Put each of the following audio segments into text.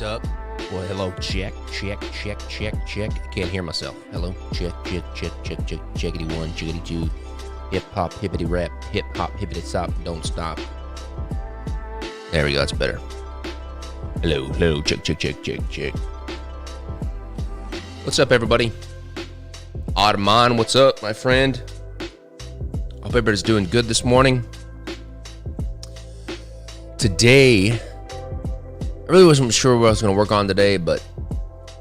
What's up? Well, hello, check. I can't hear myself. Hello, check. Checkity one, checkity two. Hip hop, hippity rap, hip hop, hippity stop, don't stop. There we go, that's better. Hello, check. What's up, everybody? Ottoman, what's up, my friend? Hope everybody's doing good this morning. Today, I really wasn't sure what I was going to work on today, but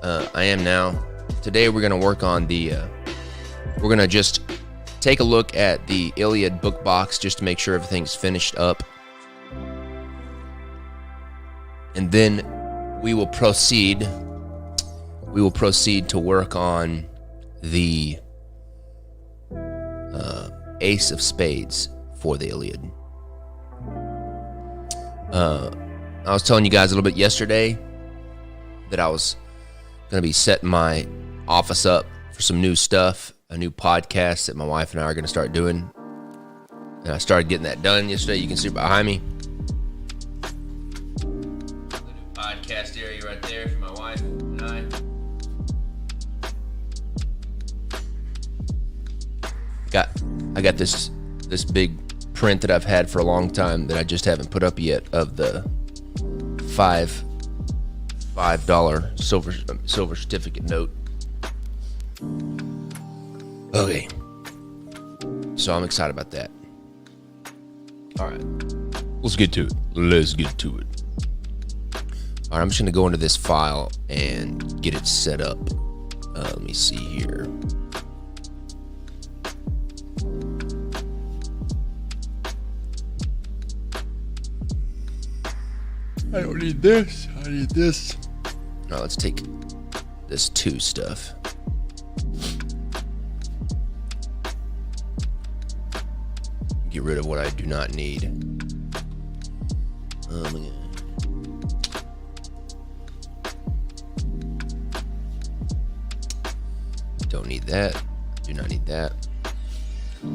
I am now. Today we're going to work on we're going to just take a look at the Iliad book box just to make sure everything's finished up. And then we will proceed to work on the Ace of Spades for the Iliad. I was telling you guys a little bit yesterday that I was going to be setting my office up for some new stuff, a new podcast that my wife and I are going to start doing. And I started getting that done yesterday. You can see behind me. The new podcast area right there for my wife and I got this big print that I've had for a long time that I just haven't put up yet of the $5 silver certificate note. Okay, so I'm excited about that. All right, let's get to it. All right, I'm just gonna go into this file and get it set up. Let me see here. I don't need this. I need this. Now let's take this 2 stuff. Get rid of what I do not need. Don't need that. Do not need that.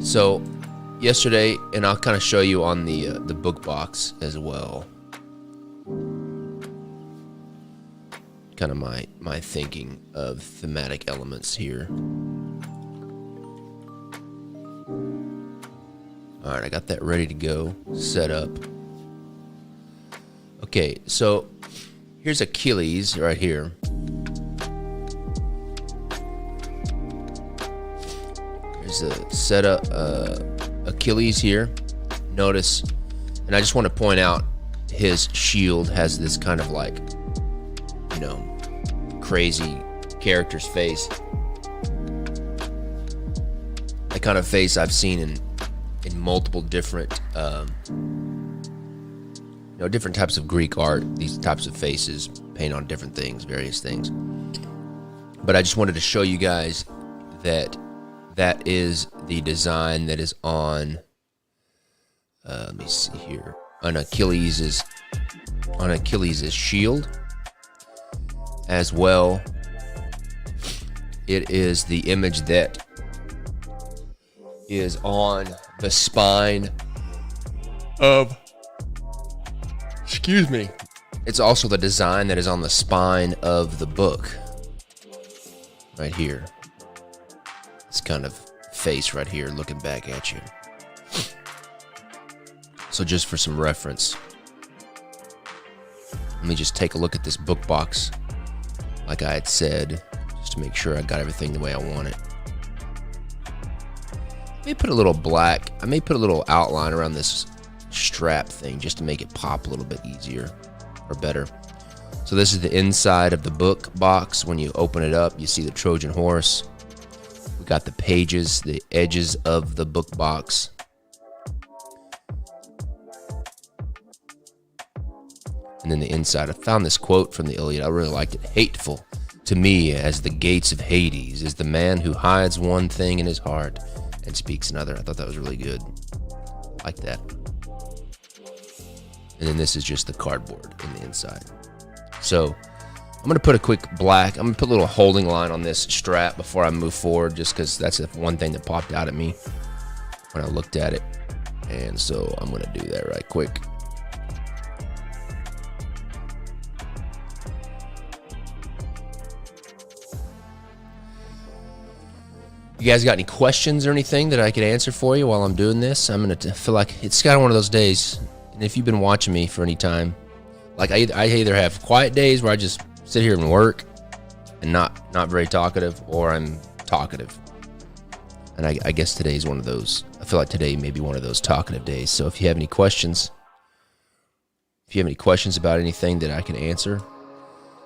So yesterday, and I'll kind of show you on the book box as well. Kind of my thinking of thematic elements here. All right, I got that ready to go, set up. Okay, so here's Achilles right here. There's a setup Achilles here. Notice, and I just want to point out his shield has this kind of like, you know, crazy character's face. That kind of face I've seen in multiple different different types of Greek art. These types of faces paint on different things, various things. But I just wanted to show you guys that is the design that is on let me see here, on Achilles' shield. As well, it is the image that is on the spine of, it's also the design that is on the spine of the book right here. This kind of face right here looking back at you. So just for some reference, let me just take a look at this book box like I had said, just to make sure I got everything the way I want it. I may put a little outline around this strap thing just to make it pop a little bit easier or better. So this is the inside of the book box. When you open it up, you see the Trojan horse. We got the pages, the edges of the book box. And then the inside, I found this quote from the Iliad. I really liked it. Hateful to me as the gates of Hades is the man who hides one thing in his heart and speaks another. I thought that was really good. I like that. And then this is just the cardboard in the inside. So I'm going to put a quick black, I'm going to put a little holding line on this strap before I move forward, just because that's the one thing that popped out at me when I looked at it. And so I'm going to do that right quick. you guys got any questions or anything that I could answer for you while I'm doing this, I'm going to feel like it's kind of one of those days. And if you've been watching me for any time, like I either have quiet days where I just sit here and work and not very talkative, or I'm talkative. And I guess today's one of those. I feel like today may be one of those talkative days. So if you have any questions, about anything that I can answer,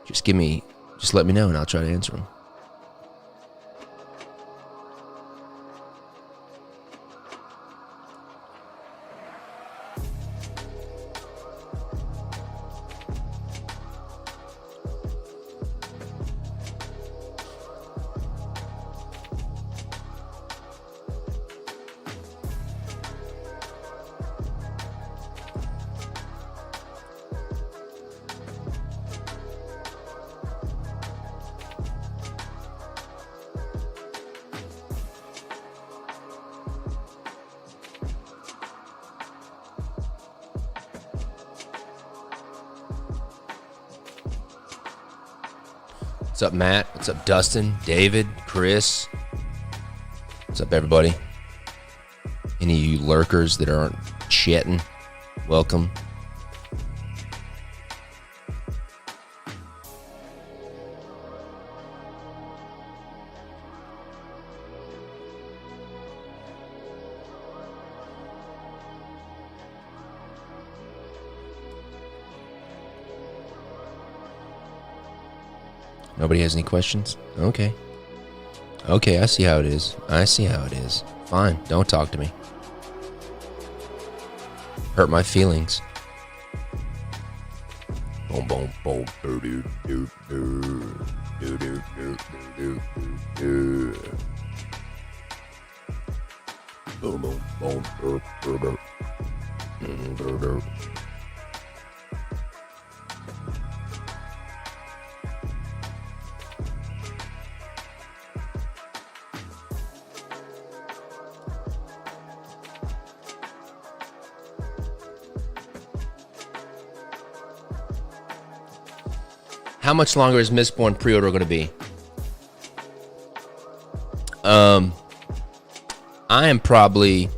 just let me know and I'll try to answer them. What's up, Matt? What's up, Dustin, David, Chris? What's up, everybody? Any of you lurkers that aren't chatting, welcome. Nobody has any questions? Okay. Okay, I see how it is. Fine, don't talk to me. Hurt my feelings. Boom, boom, boom. Boom, boom, boom. How much longer is Mistborn pre-order going to be? I'm probably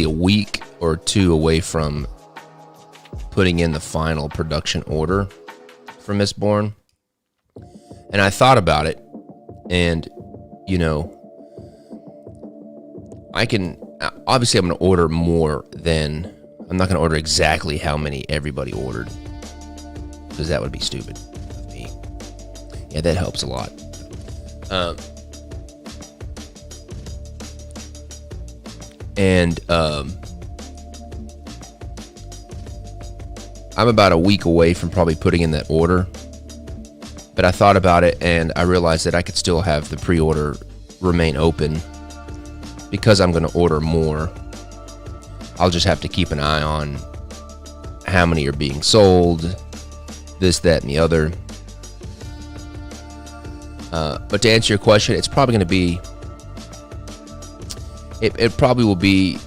a week or two away from putting in the final production order for Mistborn. And I thought about it, and obviously I'm going to order more than, I'm not going to order exactly how many everybody ordered, because that would be stupid of me. Yeah, that helps a lot. I'm about a week away from probably putting in that order. But I thought about it, and I realized that I could still have the pre-order remain open because I'm going to order more. I'll just have to keep an eye on how many are being sold, this, that, and the other. But to answer your question, it's probably going to be, it probably will be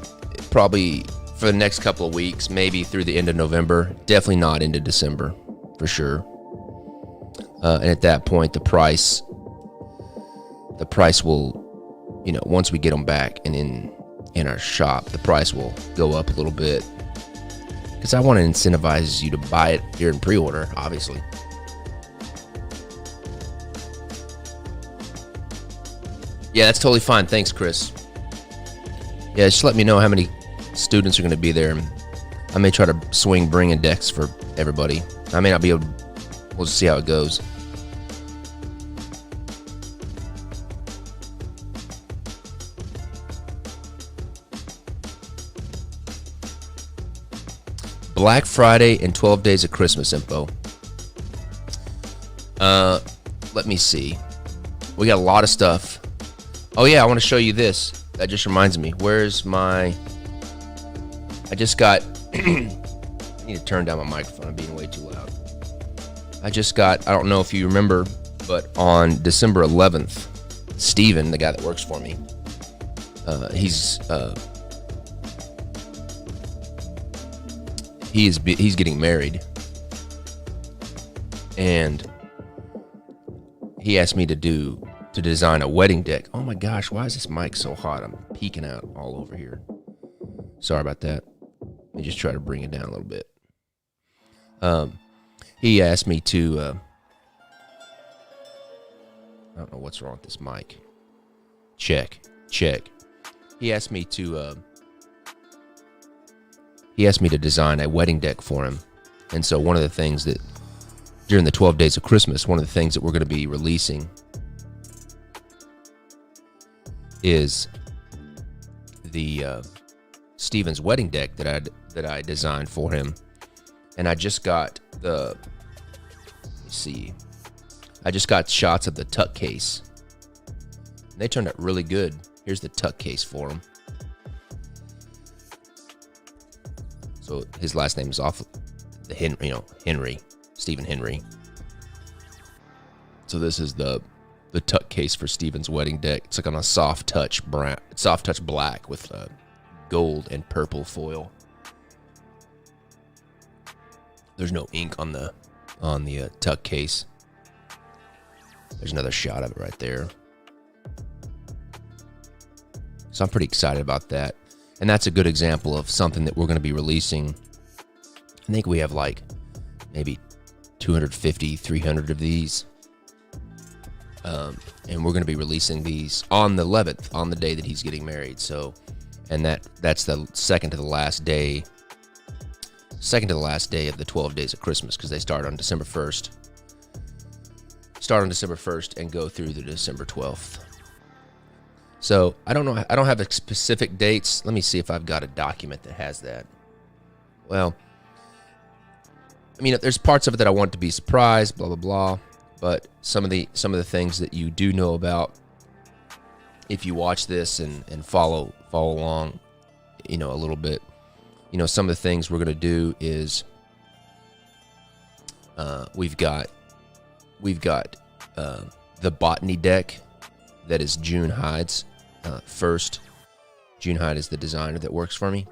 for the next couple of weeks, maybe through the end of November. Definitely not into December, for sure. And at that point, the price will, once we get them back and in our shop, the price will go up a little bit. Because I want to incentivize you to buy it here in pre-order, obviously. Yeah, that's totally fine. Thanks, Chris. Yeah, just let me know how many students are going to be there. I may try to swing bringing decks for everybody. I may not be able to. We'll just see how it goes. Black Friday and 12 days of Christmas info. Let me see. We got a lot of stuff. Oh yeah, I want to show you this. That just reminds me. Where's my... I just got... I need to turn down my microphone. I'm being way too loud. I just got... I don't know if you remember, but on December 11th, Steven, the guy that works for me, he's getting married, and he asked me to do to design a wedding deck. Oh my gosh, why is this mic so hot? I'm peeking out all over here. Sorry about that. Let me just try to bring it down a little bit. He asked me to, I don't know what's wrong with this mic. Check. He asked me to design a wedding deck for him. And so one of the things that, during the 12 Days of Christmas, one of the things that we're going to be releasing is the Steven's wedding deck that I designed for him. And I just got I just got shots of the tuck case. They turned out really good. Here's the tuck case for him. So his last name is off the Henry, Stephen Henry. So this is the tuck case for Steven's wedding deck. It's like on a soft touch black with gold and purple foil. There's no ink on the tuck case. There's another shot of it right there. So I'm pretty excited about that. And that's a good example of something that we're going to be releasing. I think we have like maybe 250, 300 of these. And we're going to be releasing these on the 11th, on the day that he's getting married. So, and that's the second to the last day of the 12 Days of Christmas, because they start on December 1st. And go through the December 12th. So I don't know. I don't have the specific dates. Let me see if I've got a document that has that. Well, I mean, there's parts of it that I want to be surprised, blah, blah, blah. But some of the things that you do know about, if you watch this and follow along, a little bit, some of the things we're going to do is we've got the botany deck that is June Hyde's first. June Hyde is the designer that works for me,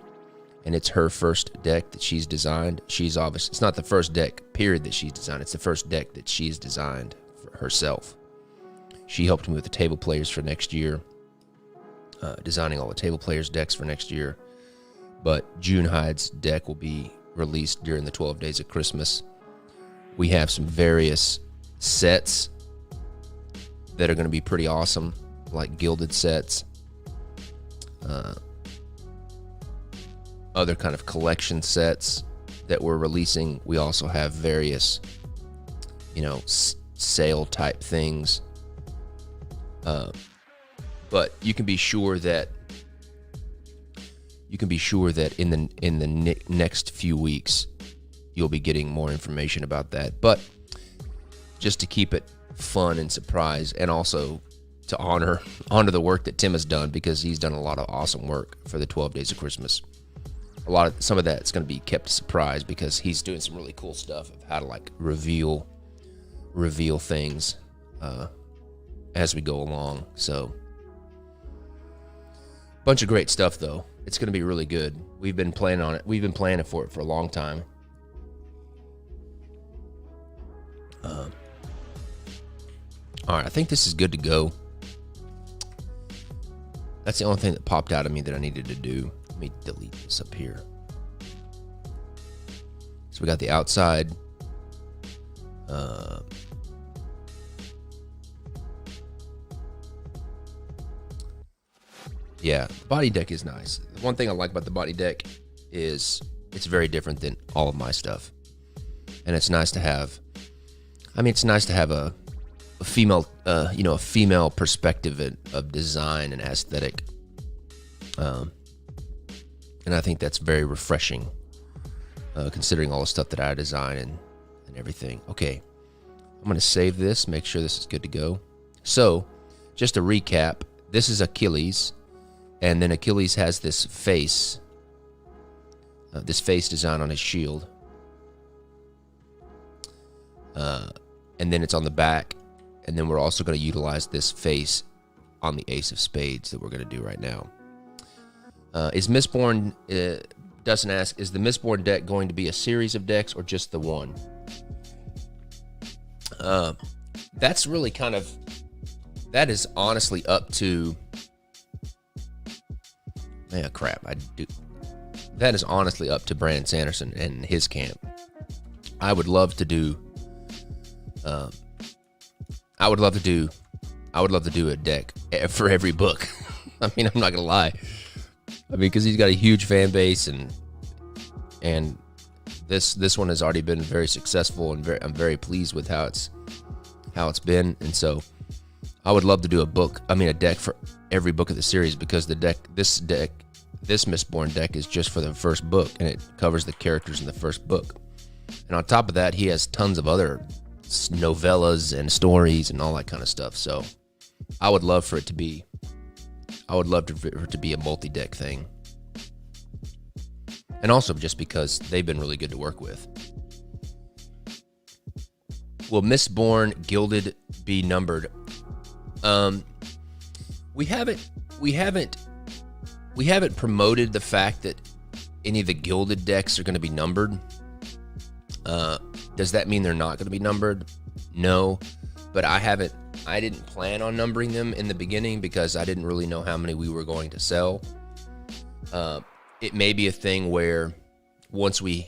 and it's her first deck that she's designed. It's not the first deck period that she's designed. It's the first deck that she's designed for herself. She helped me with the table players for next year, designing all the table players decks for next year. But June Hyde's deck will be released during the 12 Days of Christmas. We have some various sets that are going to be pretty awesome, like gilded sets, other kind of collection sets that we're releasing. We also have various, sale type things. But you can be sure that in the next few weeks you'll be getting more information about that. But just to keep it fun and surprise, and also to honor the work that Tim has done, because he's done a lot of awesome work for the 12 Days of Christmas. Some of that's going to be kept a surprise, because he's doing some really cool stuff of how to like reveal things as we go along. So bunch of great stuff though. It's going to be really good. We've been planning on it. We've been planning for it for a long time. All right, I think this is good to go. That's the only thing that popped out of me that I needed to do. Let me delete this up here. So we got the outside. Yeah, the body deck is nice. The one thing I like about the body deck is it's very different than all of my stuff. And it's nice to have, a female, a female perspective of design and aesthetic. And I think that's very refreshing, considering all the stuff that I design and everything. Okay, I'm going to save this, make sure this is good to go. So, just to recap, this is Achilles, and then Achilles has this face design on his shield. And then it's on the back. And then we're also going to utilize this face on the Ace of Spades that we're going to do right now. Is Mistborn, Dustin asks, is the Mistborn deck going to be a series of decks or just the one? That's really kind of that is honestly up to, man, crap. That is honestly up to Brandon Sanderson and his camp. I would love to do a deck for every book. I mean, I'm not gonna lie. I mean, because he's got a huge fan base, and this one has already been very successful, and I'm very pleased with how it's been. And so, I would love to do a deck for every book of the series, because this Mistborn deck is just for the first book, and it covers the characters in the first book. And on top of that, he has tons of other novellas and stories and all that kind of stuff. So I would love for it to be a multi-deck thing. And also just because they've been really good to work with. Will Mistborn Gilded be numbered? We haven't promoted the fact that any of the Gilded decks are going to be numbered. Does that mean they're not going to be numbered? No, but I didn't plan on numbering them in the beginning because I didn't really know how many we were going to sell. It may be a thing where once we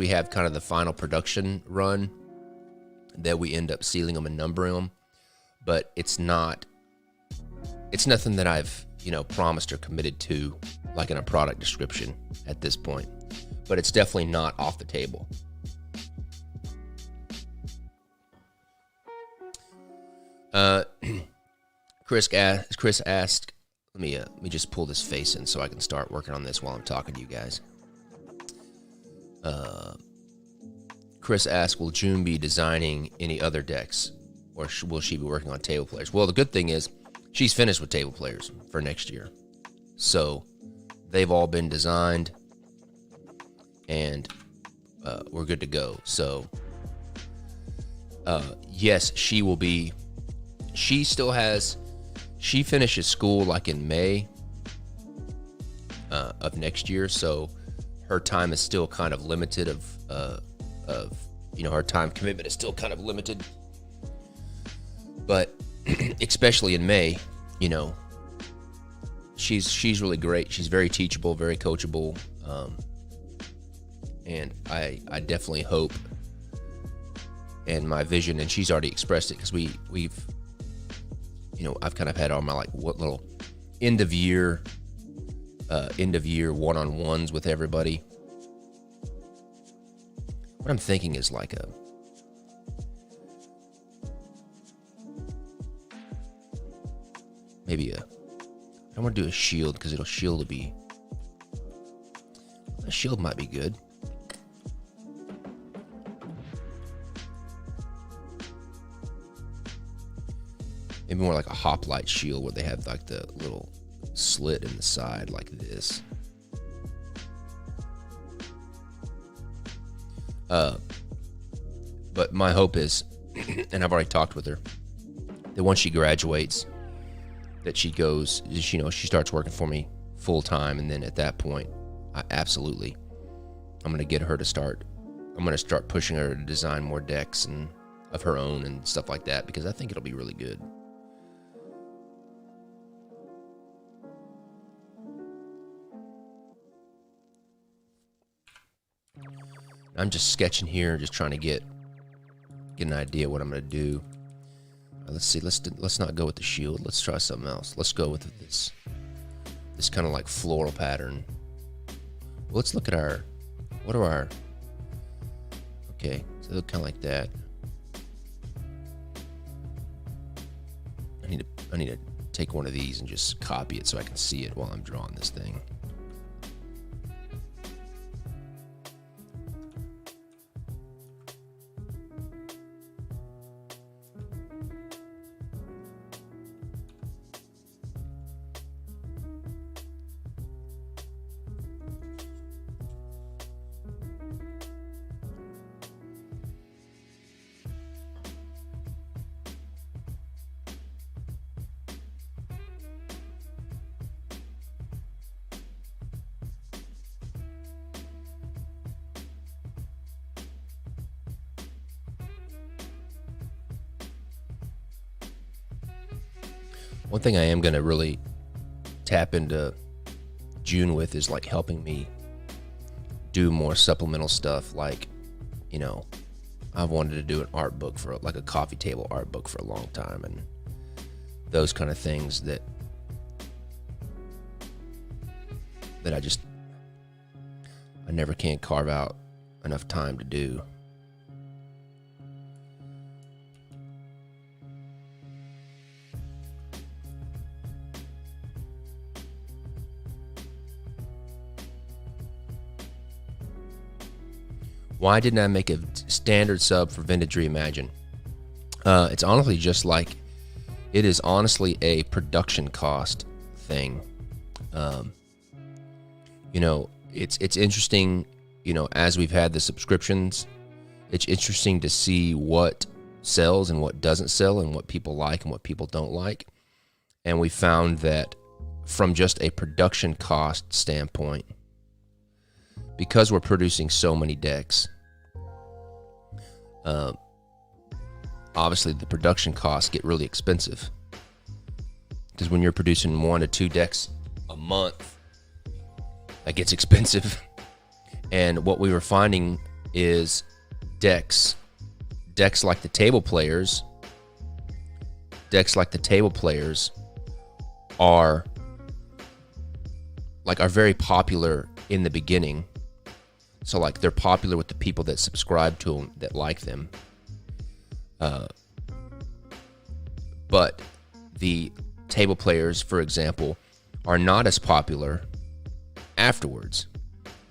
have kind of the final production run, that we end up sealing them and numbering them, but it's nothing that I've, promised or committed to, like in a product description at this point, but it's definitely not off the table. Chris asked, let me just pull this face in so I can start working on this while I'm talking to you guys. Chris asked, will June be designing any other decks, or will she be working on table players? Well, the good thing is she's finished with table players for next year. So they've all been designed, and we're good to go. So yes, she will be. She finishes school like in May of next year, so her time is still kind of limited. Her time commitment is still kind of limited. But especially in May, she's really great. She's very teachable, very coachable, and I definitely hope, and my vision, and she's already expressed it, because we've I've kind of had all my what little end of year one-on-ones with everybody. What I'm thinking is I don't want to do a shield, because a shield might be good. Maybe more like a hoplite shield, where they have the little slit in the side like this. But my hope is, and I've already talked with her, that once she graduates, that she starts working for me full time, and then at that point, I'm going to get her to start. I'm going to start pushing her to design more decks and of her own and stuff like that, because I think it'll be really good. I'm just sketching here, just trying to get an idea what I'm going to do. Let's see. Let's not go with the shield. Let's try something else. Let's go with this kind of like floral pattern. Well, let's look at okay, so they look kind of like that. I need to take one of these and just copy it so I can see it while I'm drawing this thing. One thing I am going to really tap into June with is like helping me do more supplemental stuff. Like, you know, I've wanted to do an art book for like a coffee table art book for a long time, and those kind of things that I never can carve out enough time to do. Why didn't I make a standard sub for Vintage Reimagine? It's honestly just like, it is honestly a production cost thing. You know, it's interesting, you know, as we've had the subscriptions, it's interesting to see what sells and what doesn't sell and what people like and what people don't like. And we found that from just a production cost standpoint, because we're producing so many decks, obviously the production costs get really expensive. Because when you're producing 1 to 2 decks a month, that gets expensive. And what we were finding is decks like the table players, are very popular in the beginning. So like they're popular with the people that subscribe to them, that like them. But the table players, for example, are not as popular afterwards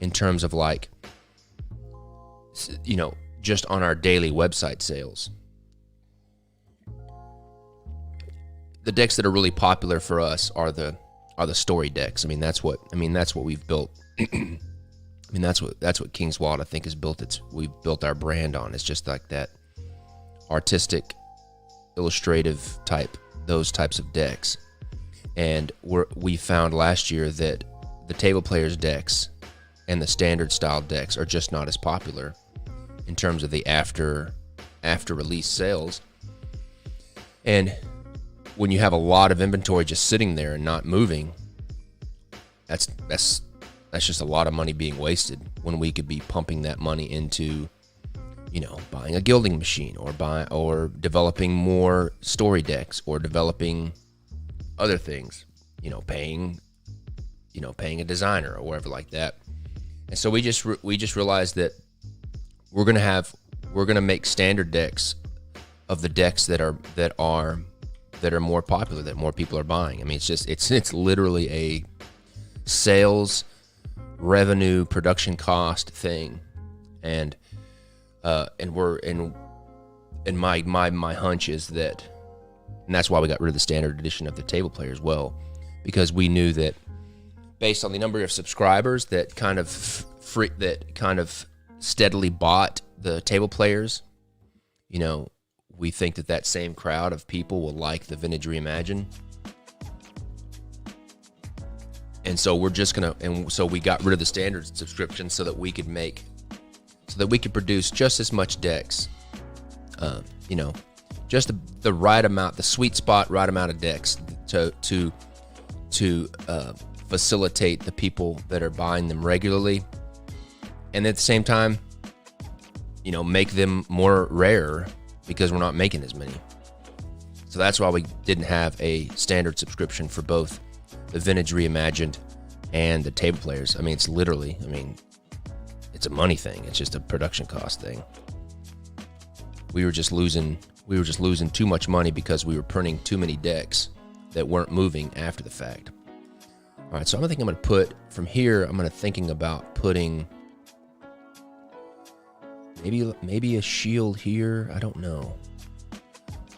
in terms of like, you know, just on our daily website sales. The decks that are really popular for us are the story decks. I mean, that's what we've built. I mean, that's what King's Wallet, I think, has built. We've built our brand on. It's just like that artistic, illustrative type, those types of decks. And we found last year that the table players decks and the standard style decks are just not as popular in terms of the after release sales. And when you have a lot of inventory just sitting there and not moving, that's just a lot of money being wasted when we could be pumping that money into, you know, buying a gilding machine or developing more story decks or developing other things, you know, paying a designer or whatever like that. And so we just realized that we're gonna make standard decks of the decks that are more popular, that more people are buying. I mean, it's literally a sales revenue production cost thing. And my hunch is that, and that's why we got rid of the standard edition of the table player as well, because we knew that based on the number of subscribers that kind of steadily bought the table players, you know, we think that same crowd of people will like the Vintage Reimagine. And so we got rid of the standard subscription so that we could produce just as much decks, you know, just the right amount, the sweet spot, right amount of decks to facilitate the people that are buying them regularly, and at the same time, you know, make them more rare because we're not making as many. So that's why we didn't have a standard subscription for both the Vintage Reimagined and the table players. I mean, it's a money thing. It's just a production cost thing. We were just losing too much money because we were printing too many decks that weren't moving after the fact. All right, so I'm going to put from here. I'm thinking about putting maybe a shield here. I don't know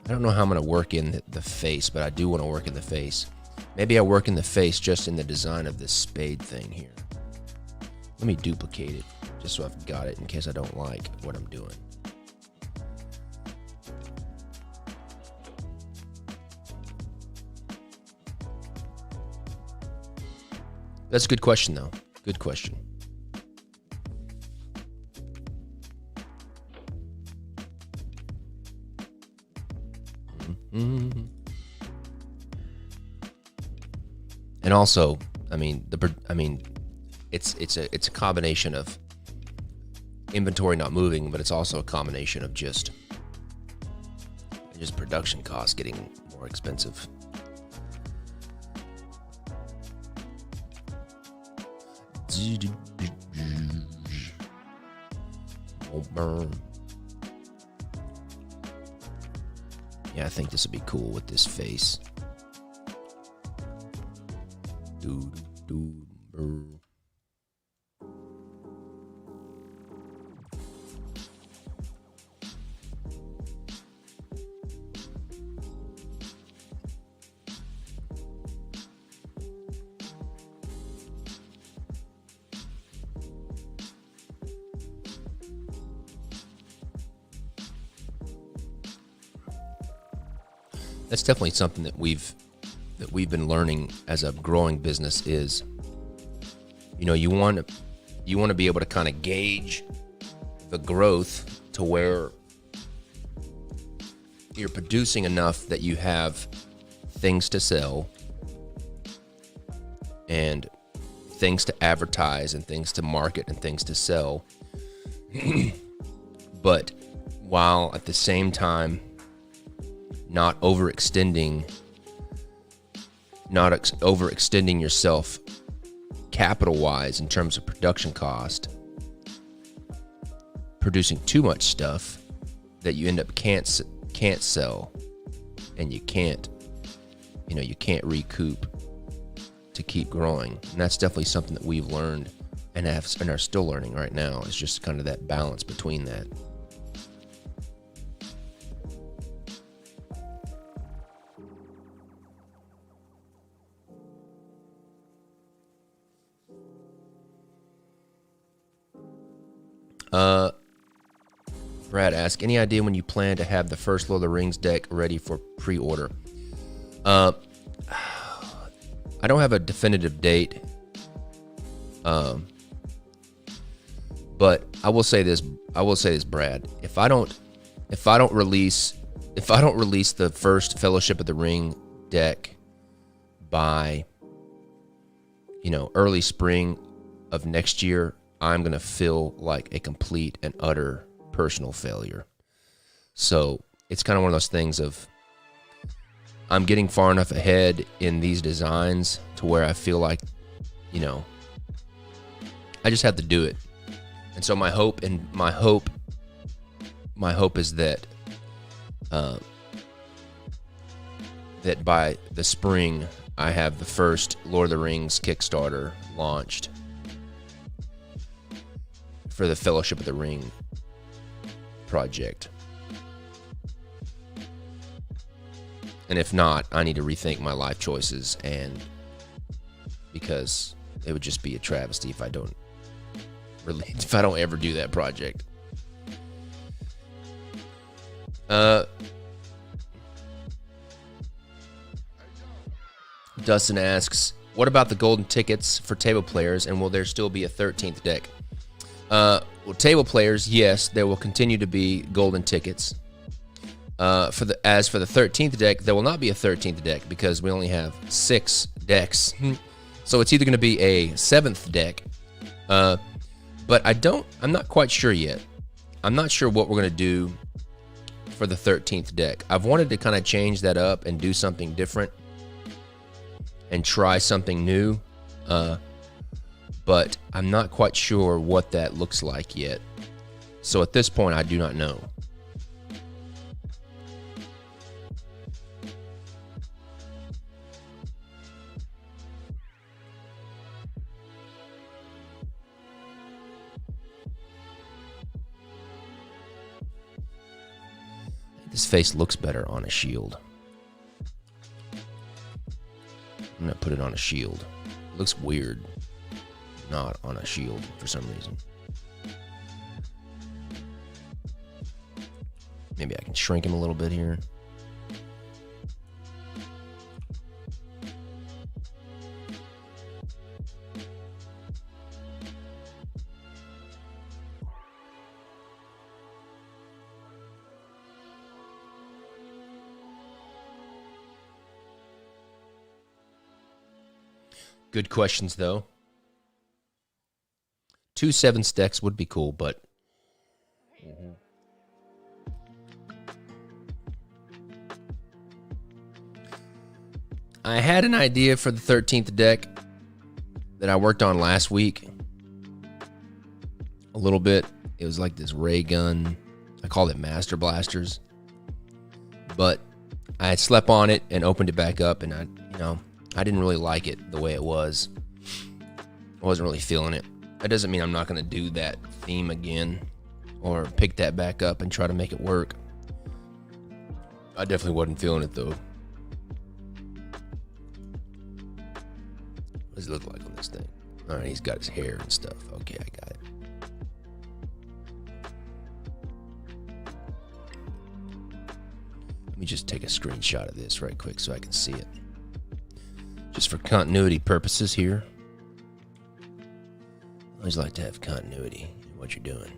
how I'm going to work in the face, but I do want to work in the face. Maybe I work in the face just in the design of this spade thing here. Let me duplicate it just so I've got it in case I don't like what I'm doing. That's a good question, though. Good question. And also, I mean, it's a combination of inventory not moving, but it's also a combination of just production costs getting more expensive. Yeah, I think this would be cool with this face. That's definitely something that we've been learning as a growing business is, you want to be able to kind of gauge the growth to where you're producing enough that you have things to sell and things to advertise and things to market and things to sell. But while at the same time not overextending yourself capital-wise in terms of production cost, producing too much stuff that you end up can't sell, and you can't recoup to keep growing. And that's definitely something that we've learned and are still learning right now. It's just kind of that balance between that. Brad asks, any idea when you plan to have the first Lord of the Rings deck ready for pre-order? I don't have a definitive date. But I will say this, Brad. If I don't release the first Fellowship of the Ring deck by early spring of next year, I'm going to feel like a complete and utter personal failure. So it's kind of one of those things of I'm getting far enough ahead in these designs to where I feel like, I just have to do it. And so my hope is that that by the spring I have the first Lord of the Rings Kickstarter launched for the Fellowship of the Ring project. And if not, I need to rethink my life choices, and because it would just be a travesty if I don't ever do that project. Dustin asks, what about the golden tickets for table players, and will there still be a 13th deck? Well, table players, yes, there will continue to be golden tickets. As for the 13th deck, there will not be a 13th deck because we only have 6 decks. So it's either going to be a 7th deck, but I'm not quite sure yet. I'm not sure what we're going to do for the 13th deck. I've wanted to kind of change that up and do something different and try something new, but I'm not quite sure what that looks like yet. So at this point, I do not know. This face looks better on a shield. I'm going to put it on a shield. It looks weird not on a shield for some reason. Maybe I can shrink him a little bit here. Good questions, though. 2 7 stacks would be cool, but... I had an idea for the 13th deck that I worked on last week. A little bit. It was like this ray gun. I called it Master Blasters. But I had slept on it and opened it back up, and I didn't really like it the way it was. I wasn't really feeling it. That doesn't mean I'm not going to do that theme again or pick that back up and try to make it work. I definitely wasn't feeling it, though. What does it look like on this thing? All right, he's got his hair and stuff. Okay, I got it. Let me just take a screenshot of this right quick so I can see it. Just for continuity purposes here. I always like to have continuity in what you're doing.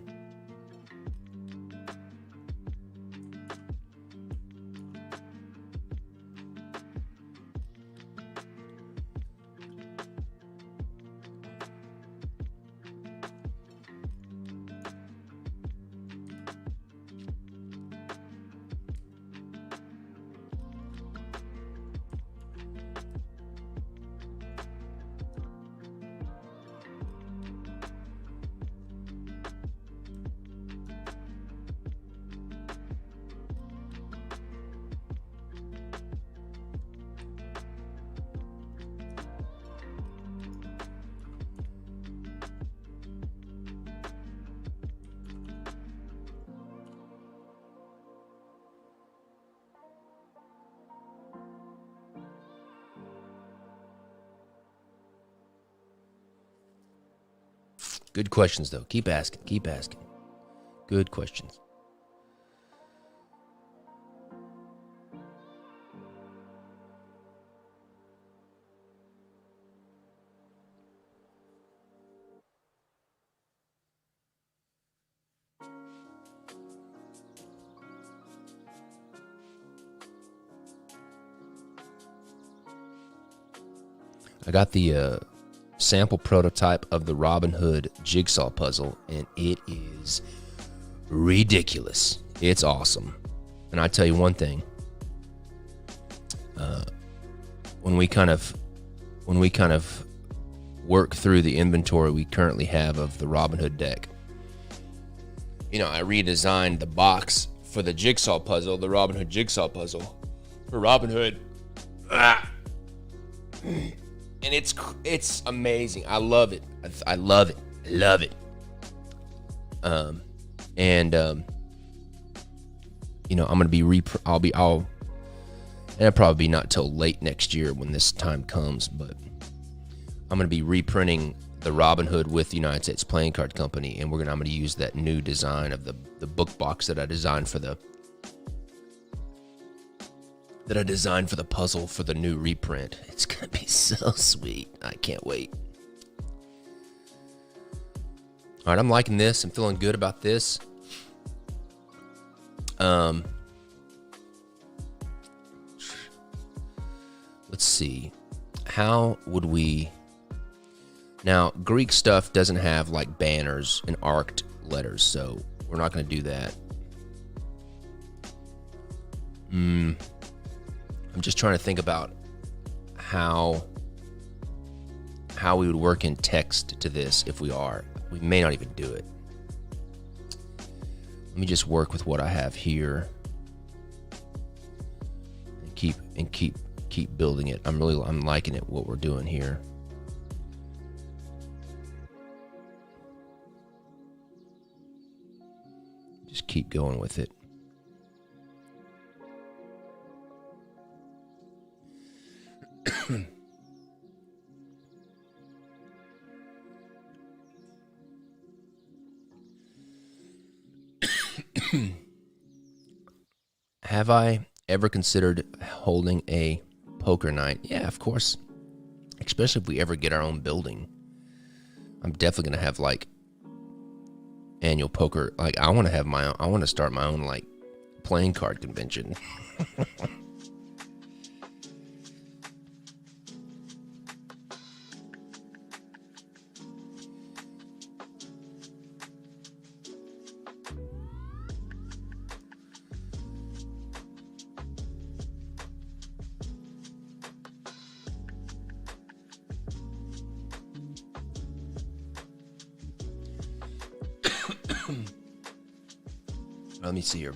Good questions, though. Keep asking. Keep asking. Good questions. I got the sample prototype of the Robin Hood Jigsaw Puzzle, and it is ridiculous. It's awesome. And I tell you one thing, when we kind of work through the inventory we currently have of the Robin Hood deck, I redesigned the box for the Jigsaw Puzzle, the Robin Hood Jigsaw Puzzle for Robin Hood. And it's amazing. I love it. I love it. I love it. I'm gonna be it'll probably be not till late next year when this time comes, but I'm gonna be reprinting the Robin Hood with the United States Playing Card Company, and I'm gonna use that new design of the book box that I designed for the puzzle for the new reprint. It's gonna be so sweet. I can't wait. All right, I'm liking this. I'm feeling good about this. Let's see. How would we... Now, Greek stuff doesn't have like banners and arced letters, so we're not going to do that. I'm just trying to think about how we would work in text to this if we are. We may not even do it. Let me just work with what I have here and keep building it. I'm liking it, what we're doing here. Just keep going with it. Have I ever considered holding a poker night? Yeah, of course. Especially if we ever get our own building. I'm definitely going to have like annual poker. Like I want to start my own like playing card convention. Let me see here.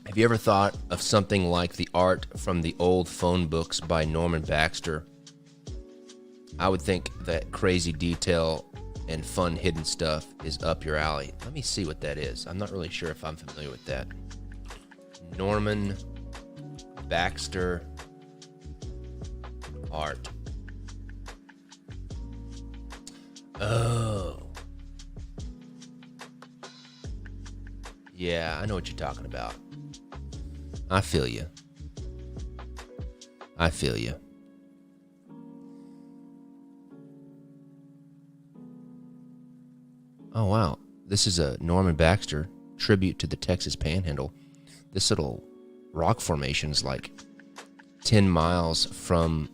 Have you ever thought of something like the art from the old phone books by Norman Baxter? I would think that crazy detail and fun hidden stuff is up your alley. Let me see what that is. I'm not really sure if I'm familiar with that. Norman Baxter art. Oh. Yeah, I know what you're talking about. I feel you. I feel you. Oh, wow. This is a Norman Baxter tribute to the Texas Panhandle. This little rock formation is like 10 miles from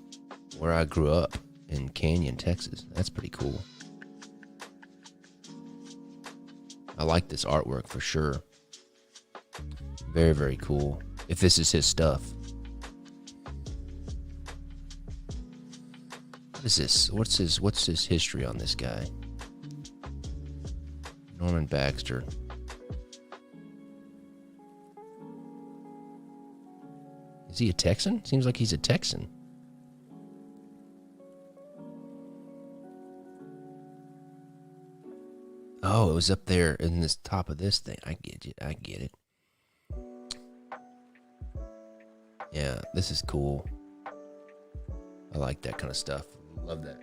where I grew up in Canyon, Texas. That's pretty cool. I like this artwork for sure. Very, very cool. If this is his stuff. What is this? What's his history on this guy? Norman Baxter. Is he a Texan? Seems like he's a Texan. Oh, it was up there in this top of this thing. I get it. I get it. Yeah, this is cool. I like that kind of stuff. Love that.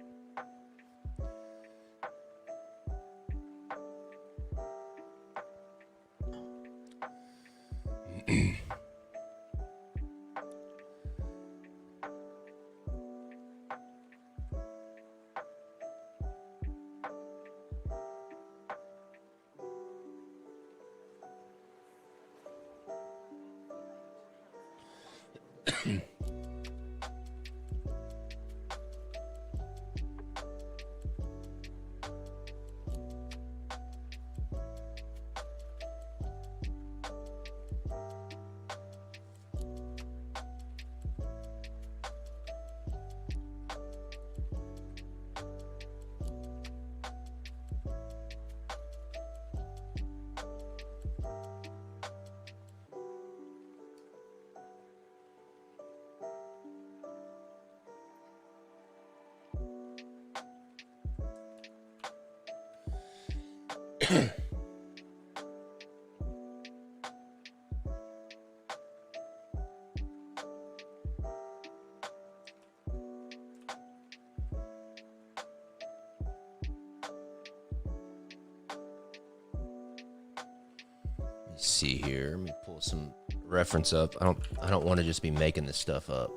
See here, let me pull some reference up. I don't want to just be making this stuff up.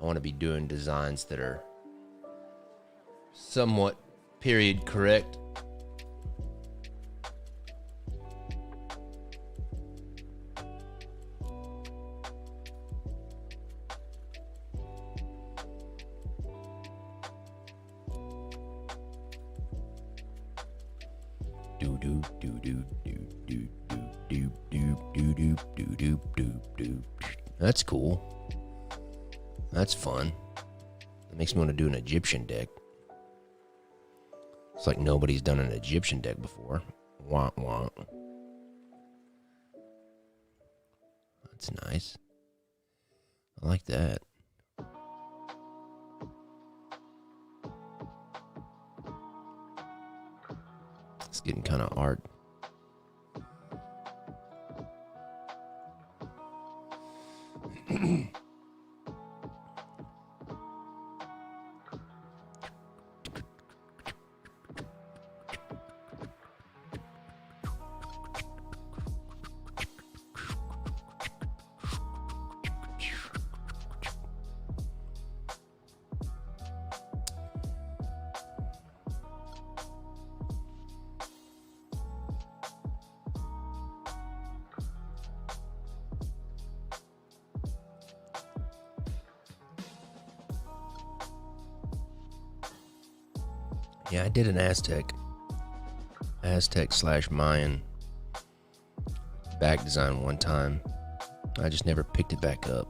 I want to be doing designs that are somewhat period correct. That's cool. That's fun. That makes me want to do an Egyptian deck. It's like nobody's done an Egyptian deck before. Wah, wah. That's nice. I like that. It's getting kind of art. Yeah, I did an Aztec / Mayan back design one time. I just never picked it back up.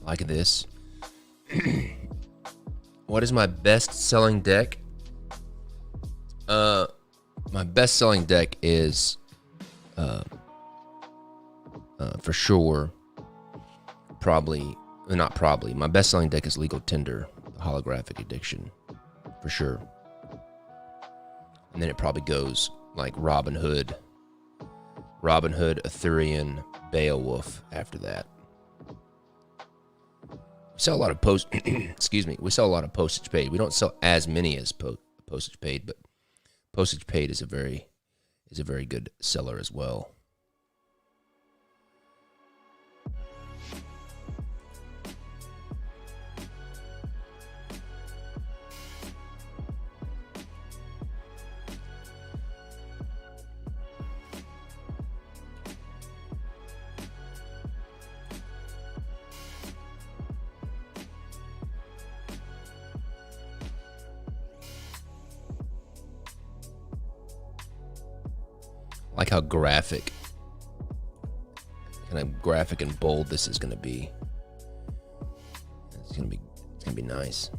like this. What is my best-selling deck? My best-selling deck is, for sure, my best-selling deck is Legal Tender, the Holographic Addiction, for sure. And then it probably goes like Robin Hood, Arthurian, Beowulf after that. We sell a lot of we sell a lot of Postage Paid. We don't sell as many as Postage Paid, but Postage Paid is a very good seller as well. I like how graphic and bold this is going to be. It's going to be nice.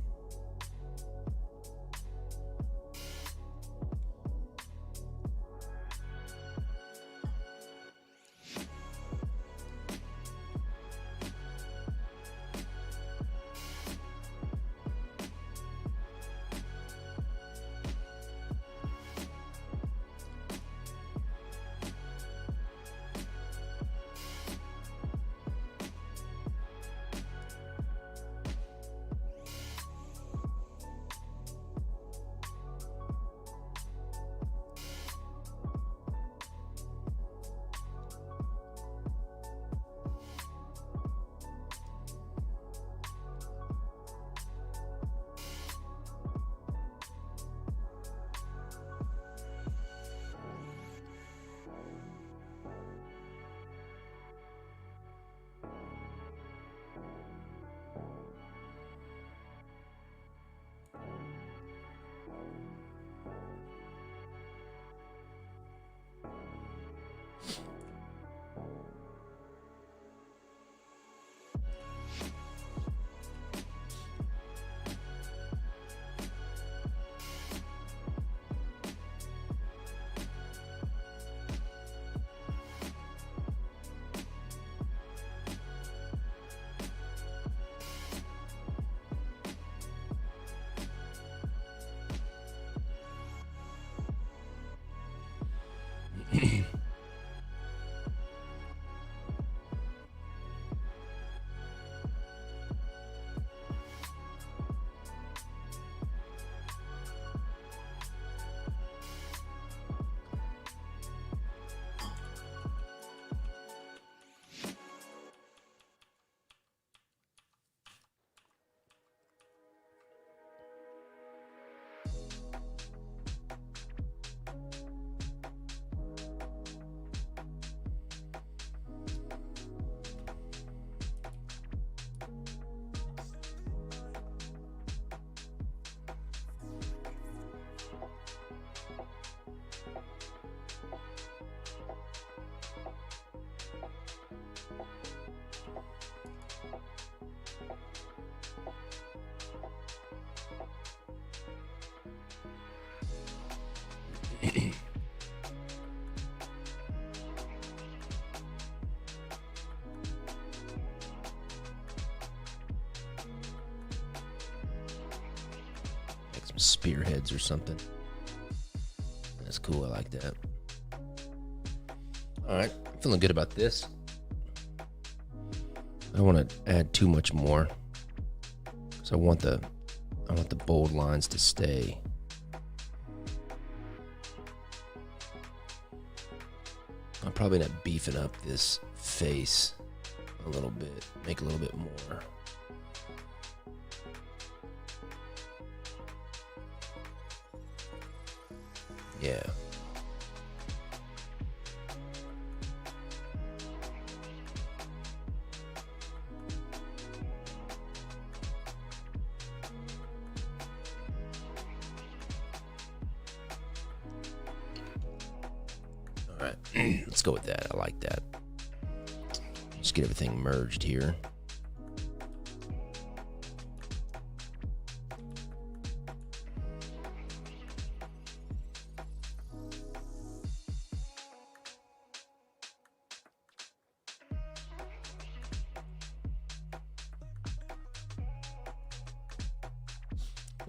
Spearheads or something. That's cool. I like that. All right, I'm feeling good about this. I don't want to add too much more, so I want the bold lines to stay. I'm probably not beefing up this face a little bit. Make a little bit more. Yeah. All right, let's go with that. I like that. Just get everything merged here.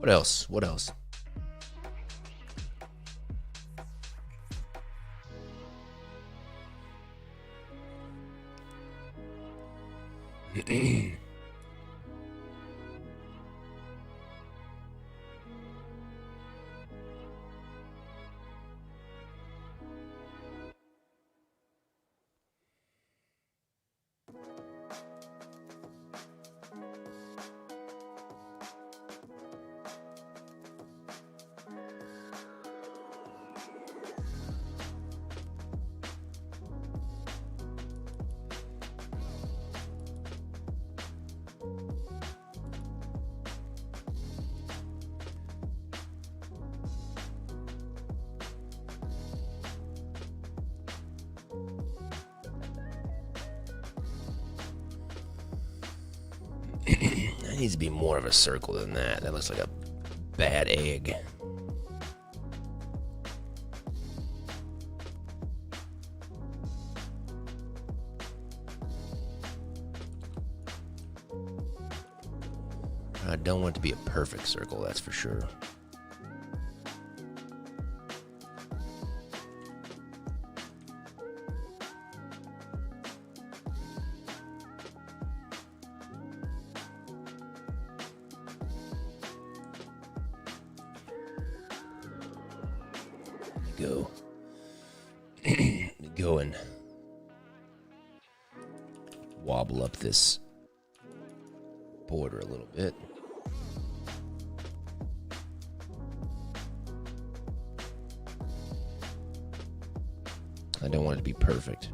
What else? What else? That needs to be more of a circle than that. That looks like a bad egg. I don't want it to be a perfect circle, that's for sure. Go and wobble up this border a little bit. I don't want it to be perfect.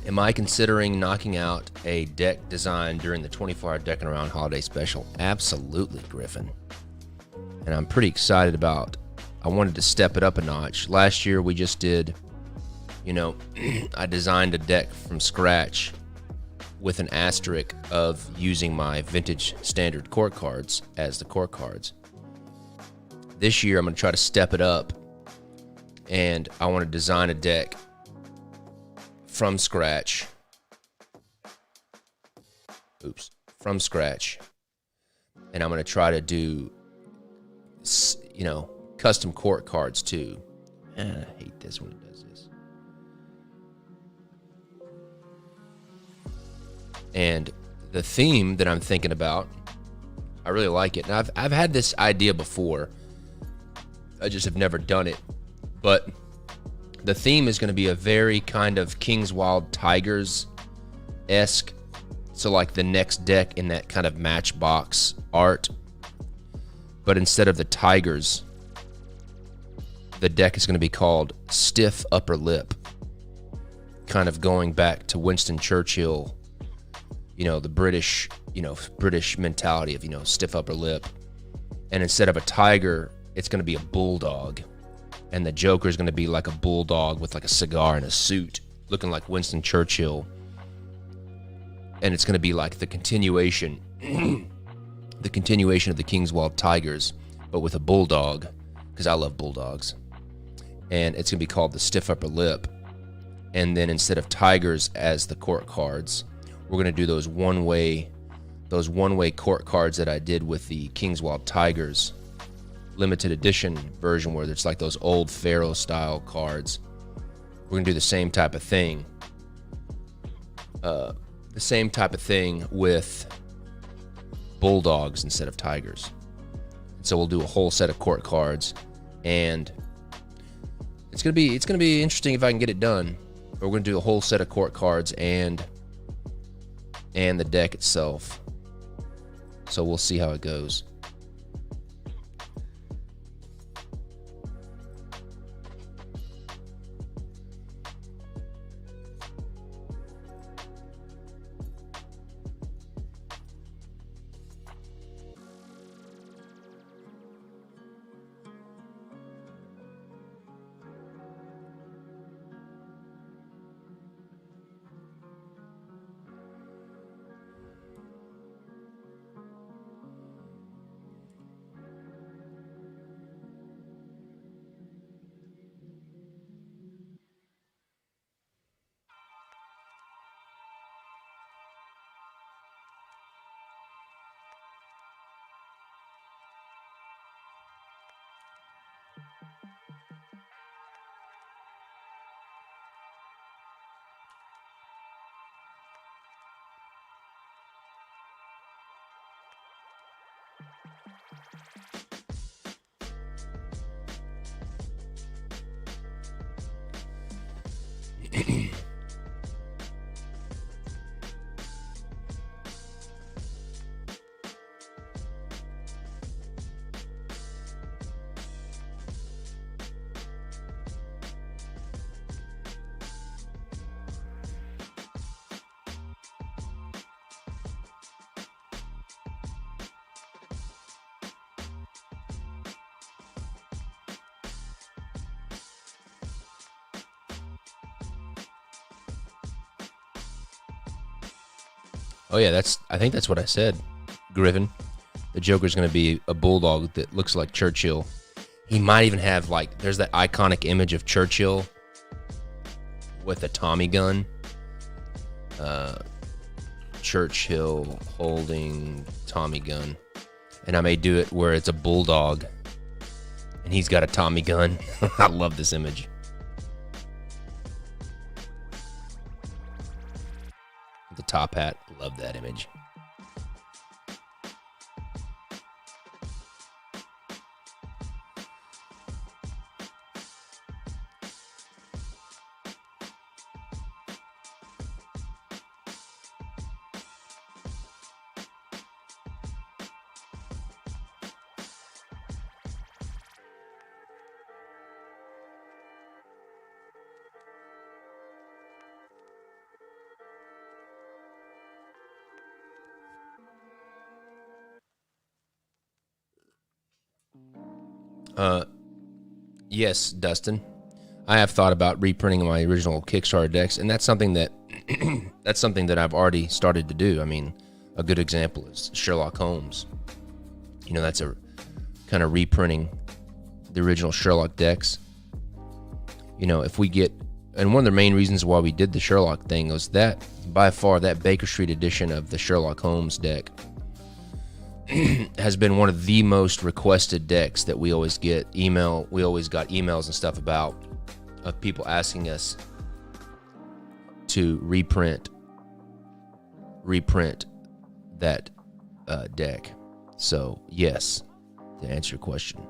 Am I considering knocking out a deck design during the 24-hour Decking Around holiday special? Absolutely, Griffin. And I'm pretty excited about, I wanted to step it up a notch. Last year we just did, I designed a deck from scratch with an asterisk of using my vintage standard court cards as the court cards. This year I'm going to try to step it up, and I want to design a deck from scratch. From scratch. And I'm going to try to do, custom court cards too. I hate this when it does this. And the theme that I'm thinking about, I really like it. And I've had this idea before. I just have never done it. But the theme is going to be a very kind of King's Wild Tigers-esque. So like the next deck in that kind of Matchbox art. But instead of the Tigers, the deck is going to be called Stiff Upper Lip. Kind of going back to Winston Churchill, the British mentality of, stiff upper lip. And instead of a tiger, it's going to be a bulldog. And the Joker is going to be like a bulldog with like a cigar and a suit, looking like Winston Churchill. And it's going to be like the continuation, of the King's Wild Tigers, but with a bulldog, because I love bulldogs. And it's going to be called the Stiff Upper Lip. And then instead of tigers as the court cards, we're going to do those one-way court cards that I did with the King's Wild Tigers limited edition version, where it's like those old Pharaoh style cards. We're going to do the same type of thing. With bulldogs instead of tigers. So we'll do a whole set of court cards, and it's gonna be interesting if I can get it done. We're gonna do a whole set of court cards and the deck itself. So we'll see how it goes. Oh yeah, I think that's what I said, Griffin. The Joker's going to be a bulldog that looks like Churchill. He might even have, like, there's that iconic image of Churchill with a Tommy gun. Churchill holding Tommy gun. And I may do it where it's a bulldog and he's got a Tommy gun. I love this image. The top hat, love that image. Yes, Dustin. I have thought about reprinting my original Kickstarter decks, and that's something that I've already started to do. I mean, a good example is Sherlock Holmes. You know, that's a kind of reprinting the original Sherlock decks. You know, if we get, and one of the main reasons why we did the Sherlock thing was that by far that Baker Street edition of the Sherlock Holmes deck has been one of the most requested decks that we always get we always got emails and stuff about, of people asking us to reprint that deck. So yes, to answer your question.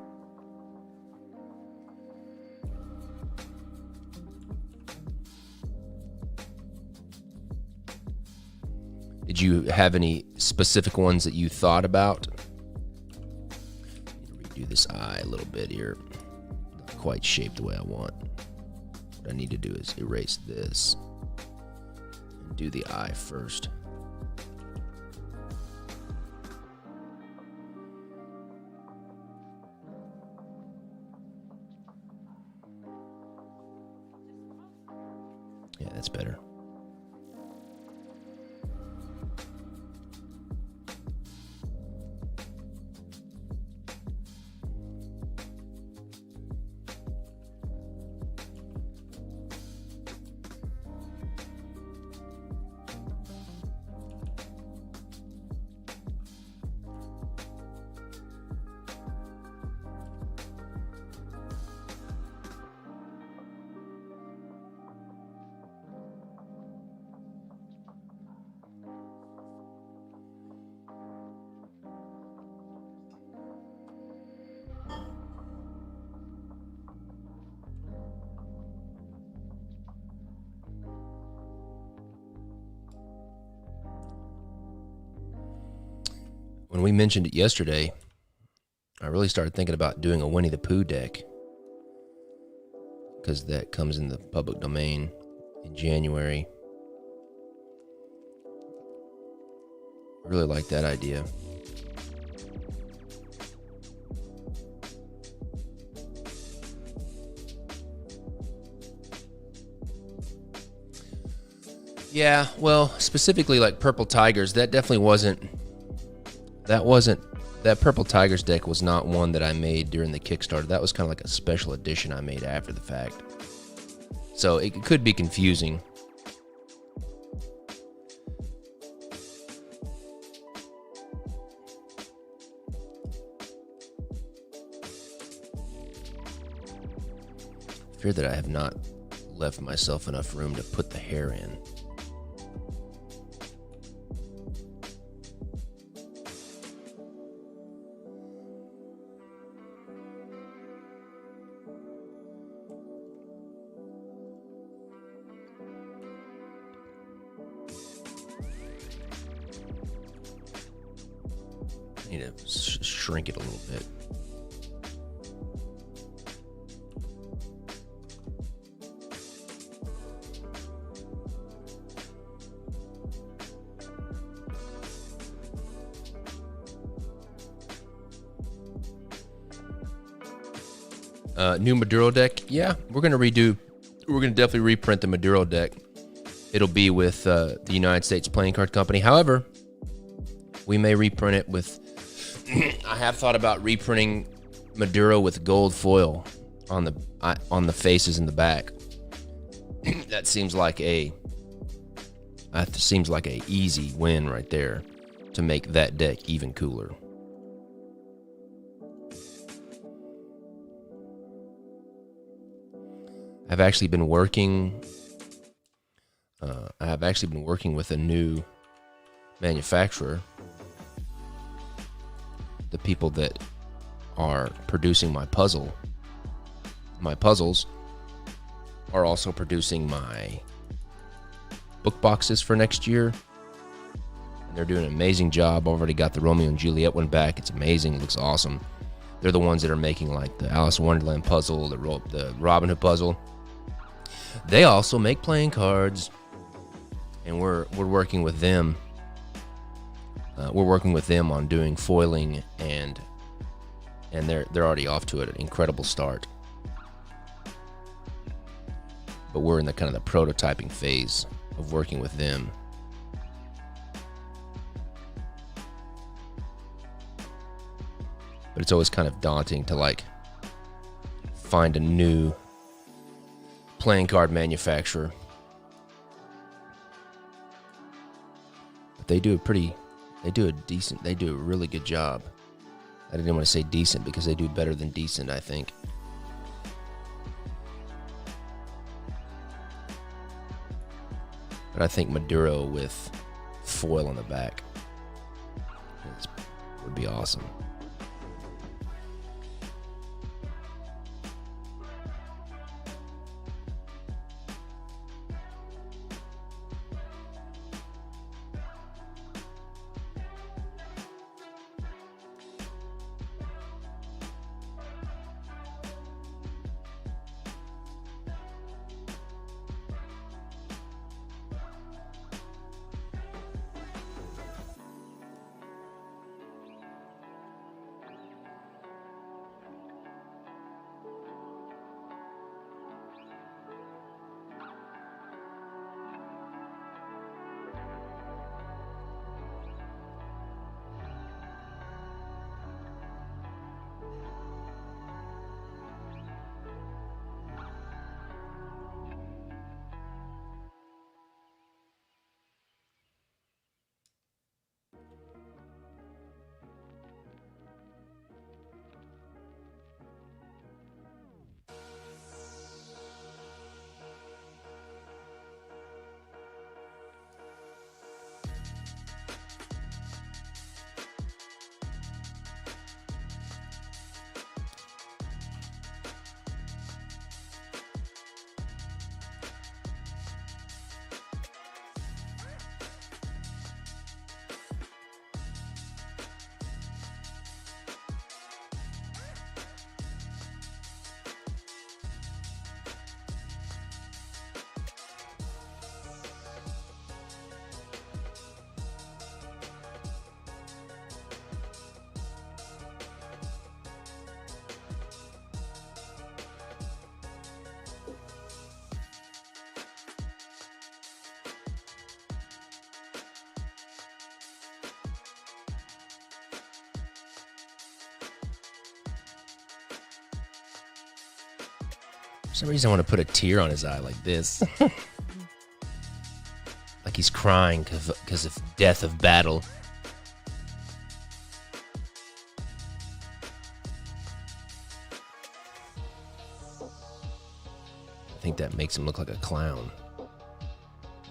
Did you have any specific ones that you thought about? Redo this eye a little bit here. Not quite shaped the way I want. What I need to do is erase this and do the eye first. Yeah, that's better. When we mentioned it yesterday, I really started thinking about doing a Winnie the Pooh deck, because that comes in the public domain in January. I really like that idea. Yeah, well, specifically like Purple Tigers, that definitely wasn't, that Purple Tigers deck was not one that I made during the Kickstarter. That was kind of like a special edition I made after the fact. So it could be confusing. I fear that I have not left myself enough room to put the hair in. Need to shrink it a little bit. New Maduro deck. Yeah, we're gonna definitely reprint the Maduro deck. It'll be with the United States Playing Card Company. However, we may reprint it with. I have thought about reprinting Maduro with gold foil on the faces in the back. That seems like a easy win right there to make that deck even cooler. I've actually been working with a new manufacturer. The people that are producing my puzzles are also producing my book boxes for next year. And they're doing an amazing job. Already got the Romeo and Juliet one back. It's amazing. It looks awesome. They're the ones that are making like the Alice in Wonderland puzzle, the Robin Hood puzzle. They also make playing cards, and we're working with them. We're working with them on doing foiling, and they're already off to an incredible start. But we're in the kind of the prototyping phase of working with them. But it's always kind of daunting to like find a new playing card manufacturer. But they do a really good job. I didn't want to say decent because they do better than decent, I think. But I think Maduro with foil on the back would be awesome. For some reason I want to put a tear on his eye like this. Like he's crying because of death of battle. I think that makes him look like a clown.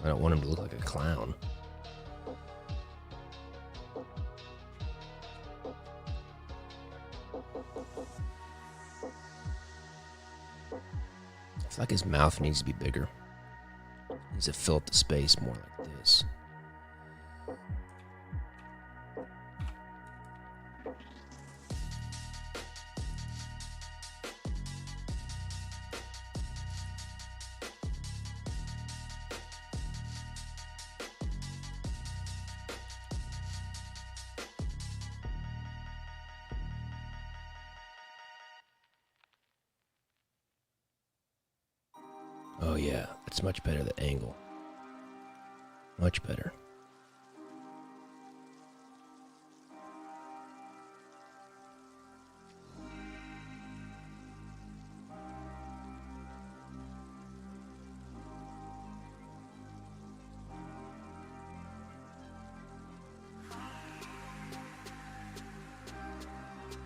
I don't want him to look like a clown. It's like his mouth needs to be bigger. He needs to fill up the space more like this. Oh yeah, it's much better, the angle. Much better.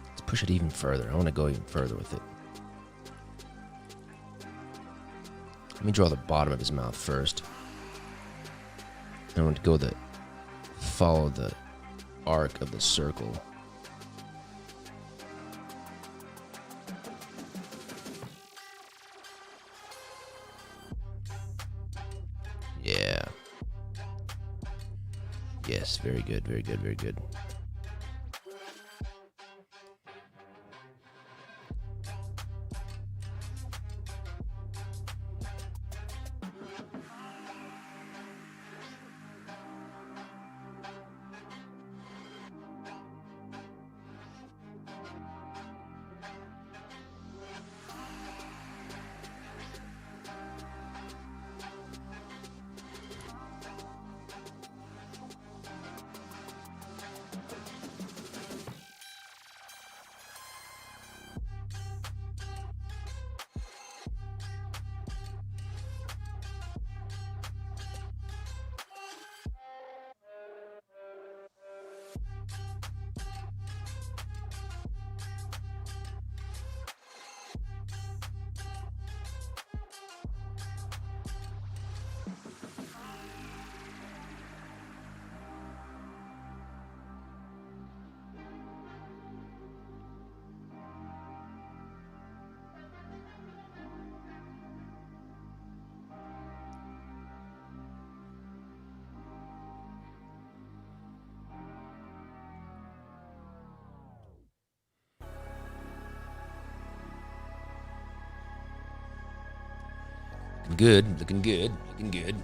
Let's push it even further. I want to go even further with it. Let me draw the bottom of his mouth first. I want to go follow the arc of the circle. Yeah. Yes, very good, very good, very good. Good, looking good, looking good.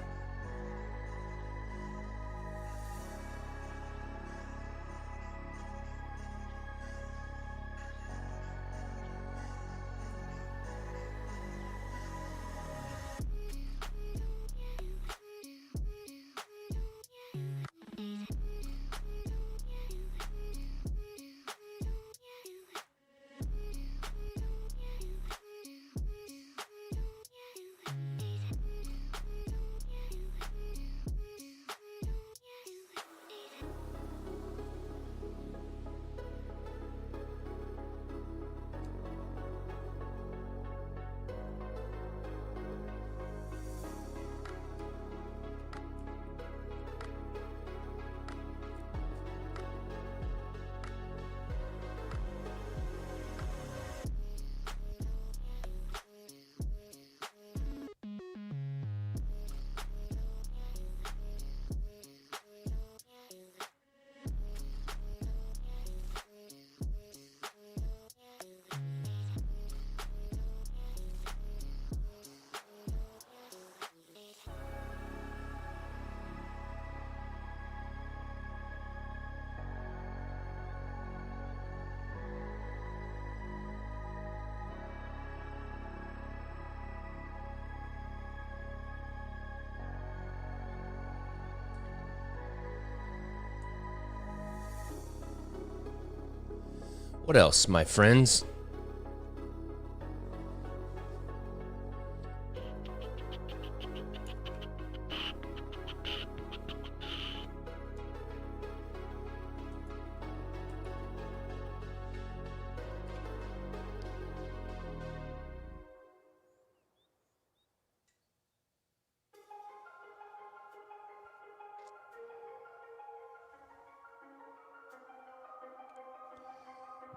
What else, my friends?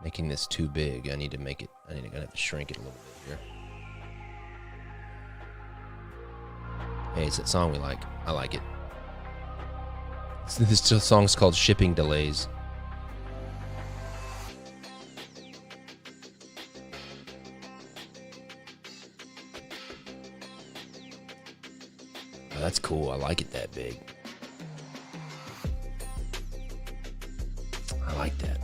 Making this too big. I need to have to shrink it a little bit here. Hey, it's that song we like. I like it. This song's called Shipping Delays. Oh, that's cool. I like it that big. I like that.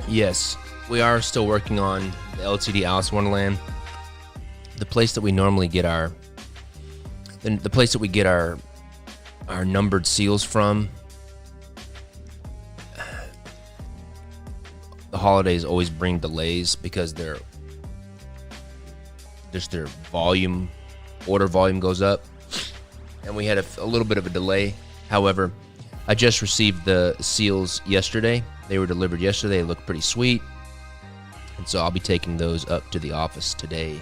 Yes, we are still working on the LTD Alice in Wonderland. The place that we normally get our numbered seals from. The holidays always bring delays because their volume order volume goes up. And we had a little bit of a delay. However, I just received the seals yesterday. They were delivered yesterday. They look pretty sweet. And so I'll be taking those up to the office today.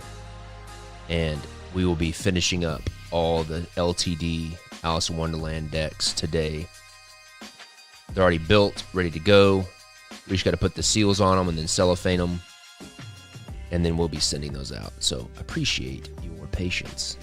And we will be finishing up all the LTD Alice in Wonderland decks today. They're already built, ready to go. We just got to put the seals on them and then cellophane them. And then we'll be sending those out. So appreciate your patience.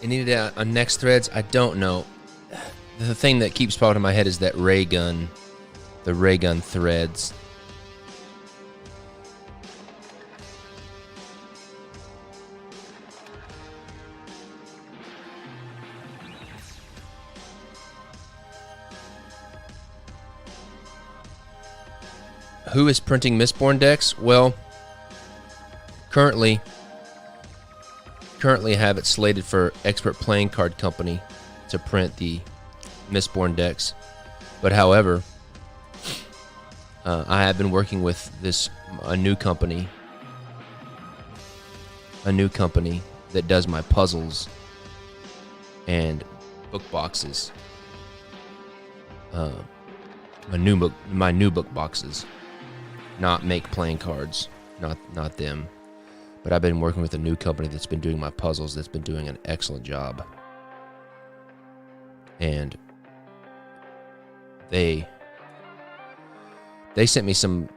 Any on next threads? I don't know. The thing that keeps popping in my head is that ray gun, the ray gun threads. Who is printing Mistborn decks? Well, currently have it slated for Expert Playing Card Company to print the Mistborn decks. But however, I have been working with a new company that does my puzzles and book boxes. My new book boxes, not make playing cards, not them. But I've been working with a new company that's been doing my puzzles, that's been doing an excellent job. And they sent me some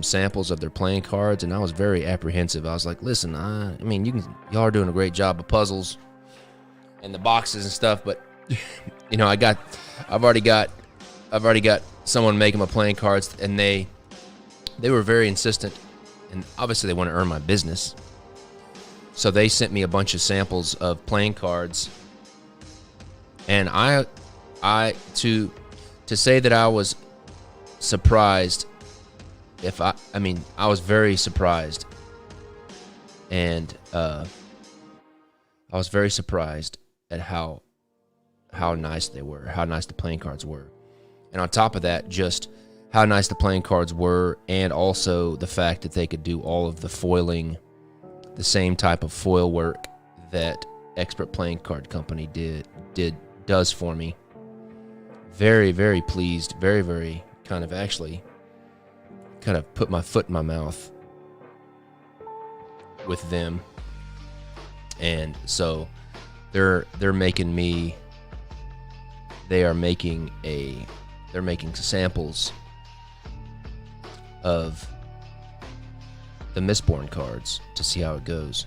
samples of their playing cards, and I was very apprehensive. I was like, listen, I mean, y'all are doing a great job of puzzles and the boxes and stuff, but you know, I've already got someone making my playing cards, and they were very insistent, and obviously they want to earn my business. So they sent me a bunch of samples of playing cards, and to say that I was surprised, I was very surprised, and I was very surprised at how nice they were, how nice the playing cards were, and on top of that, just how nice the playing cards were, and also the fact that they could do all of the foiling, the same type of foil work that Expert Playing Card Company does for me. Very, very pleased, very, very kind of put my foot in my mouth with them. And so they're making samples of the Mistborn cards to see how it goes.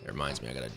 It reminds me, I gotta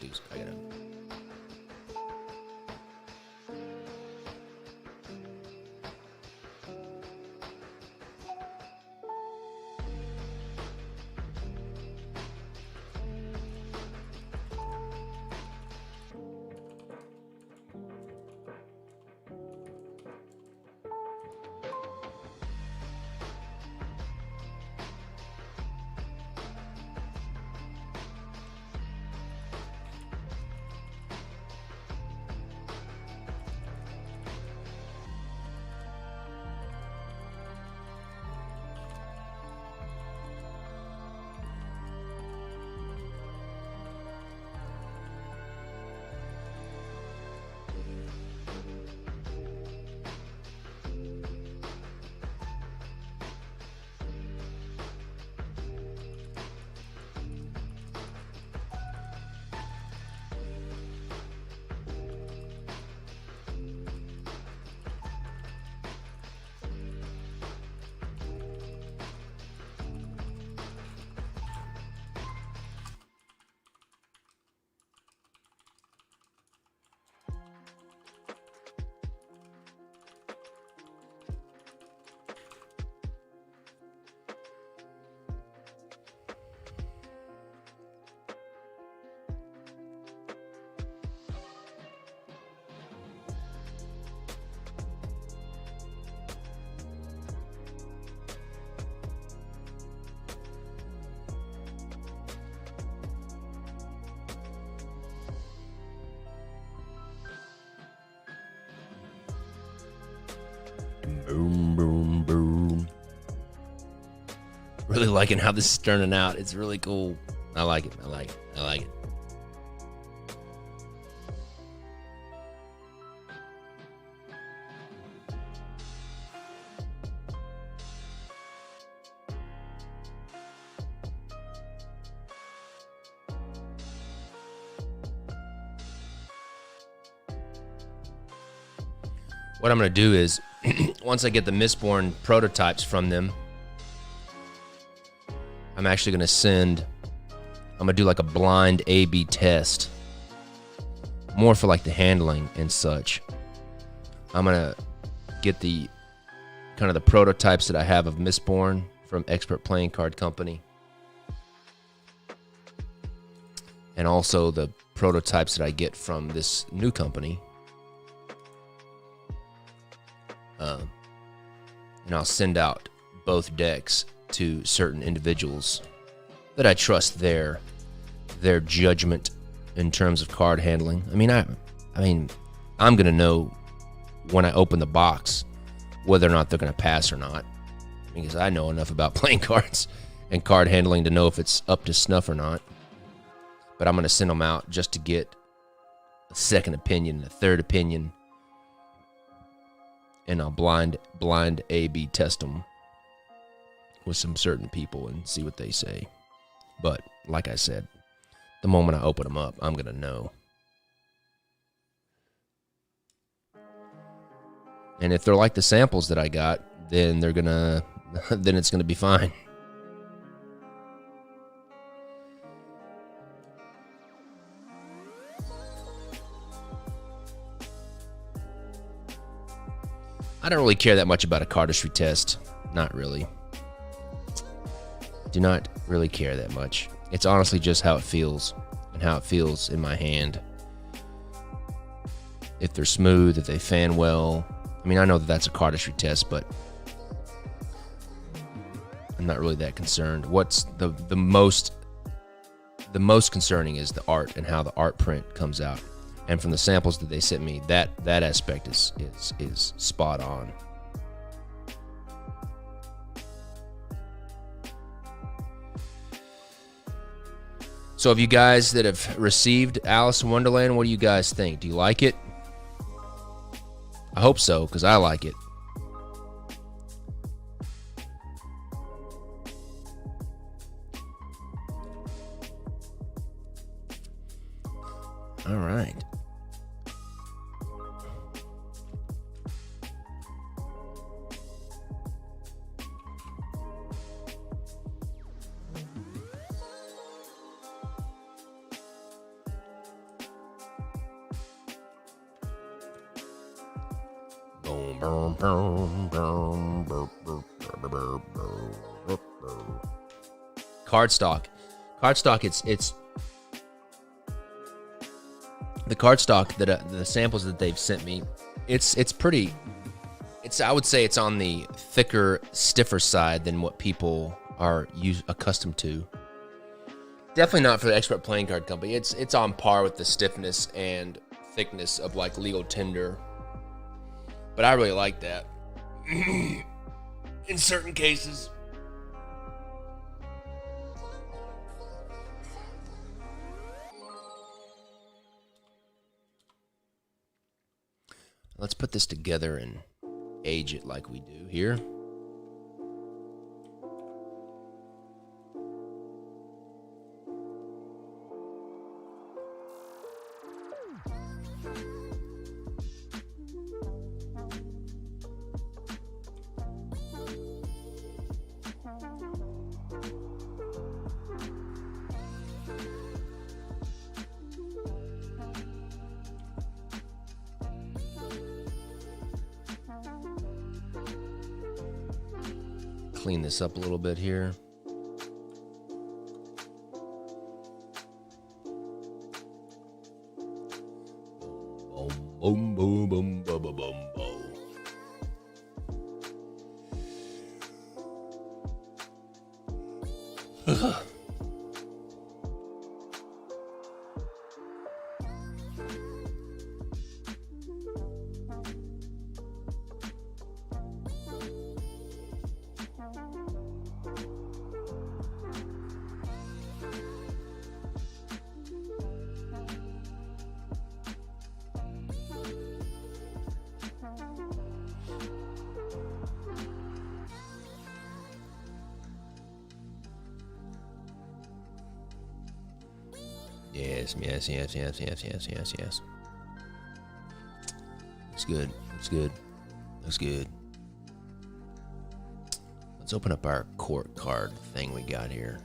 really liking how this is turning out. It's really cool. I like it. I like it. I like it. What I'm going to do is, once I get the Mistborn prototypes from them, I'm actually going to I'm going to do like a blind A/B test. More for like the handling and such. I'm going to get the kind of the prototypes that I have of Mistborn from Expert Playing Card Company. And also the prototypes that I get from this new company. And I'll send out both decks to certain individuals that I trust their judgment in terms of card handling. I mean, I'm gonna know when I open the box whether or not they're gonna pass or not, because I know enough about playing cards and card handling to know if it's up to snuff or not. But I'm gonna send them out just to get a second opinion, a third opinion. And I'll blind A/B test them with some certain people and see what they say. But like I said, the moment I open them up, I'm gonna know. And if they're like the samples that I got, then then it's gonna be fine. I don't really care that much about a cardistry test. Not really. Do not really care that much. It's honestly just how it feels and how it feels in my hand. If they're smooth, if they fan well. I mean, I know that that's a cardistry test, but I'm not really that concerned. What's the most concerning is the art and how the art print comes out. And from the samples that they sent me, that aspect is spot on. So, of you guys that have received Alice in Wonderland, what do you guys think? Do you like it? I hope so, because I like it. All right. Cardstock. It's the cardstock that the samples that they've sent me. It's pretty. I would say it's on the thicker, stiffer side than what people are accustomed to. Definitely not for the Expert Playing Card Company. It's on par with the stiffness and thickness of like Legal Tender. But I really like that. In certain cases. Let's put this together and age it like we do here. Clean this up a little bit here. Boom, boom, boom, boom, boom, boom, boom. Yes. Looks good. Let's open up our court card thing we got here.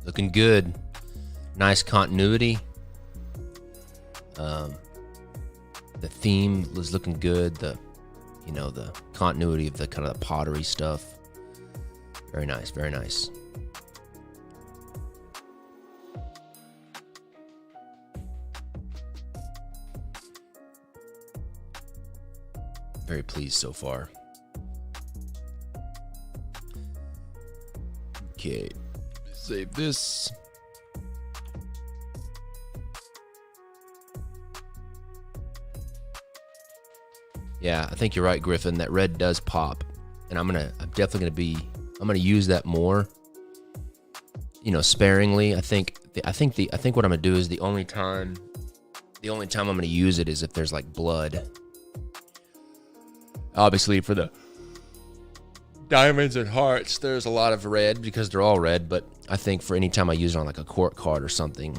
Looking good. Nice continuity. The theme was looking good. The continuity of the kind of the pottery stuff. Very nice. Very pleased so far. Okay, save this. Yeah, I think you're right, Griffin. That red does pop, and I'm definitely gonna use that more. Sparingly. I think what I'm gonna do is the only time I'm gonna use it is if there's like blood. Obviously, for the diamonds and hearts, there's a lot of red because they're all red, but I think for any time I use it on like a court card or something,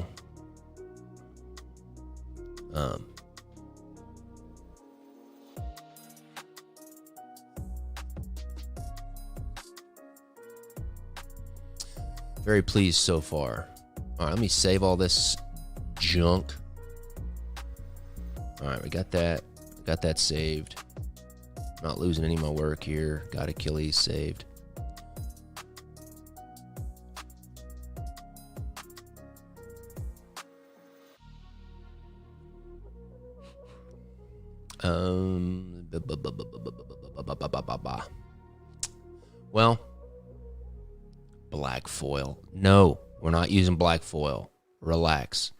very pleased so far. All right, let me save all this junk. All right, we got that saved. Not losing any of my work here. Got Achilles saved. Well, black foil. No, we're not using black foil. Relax.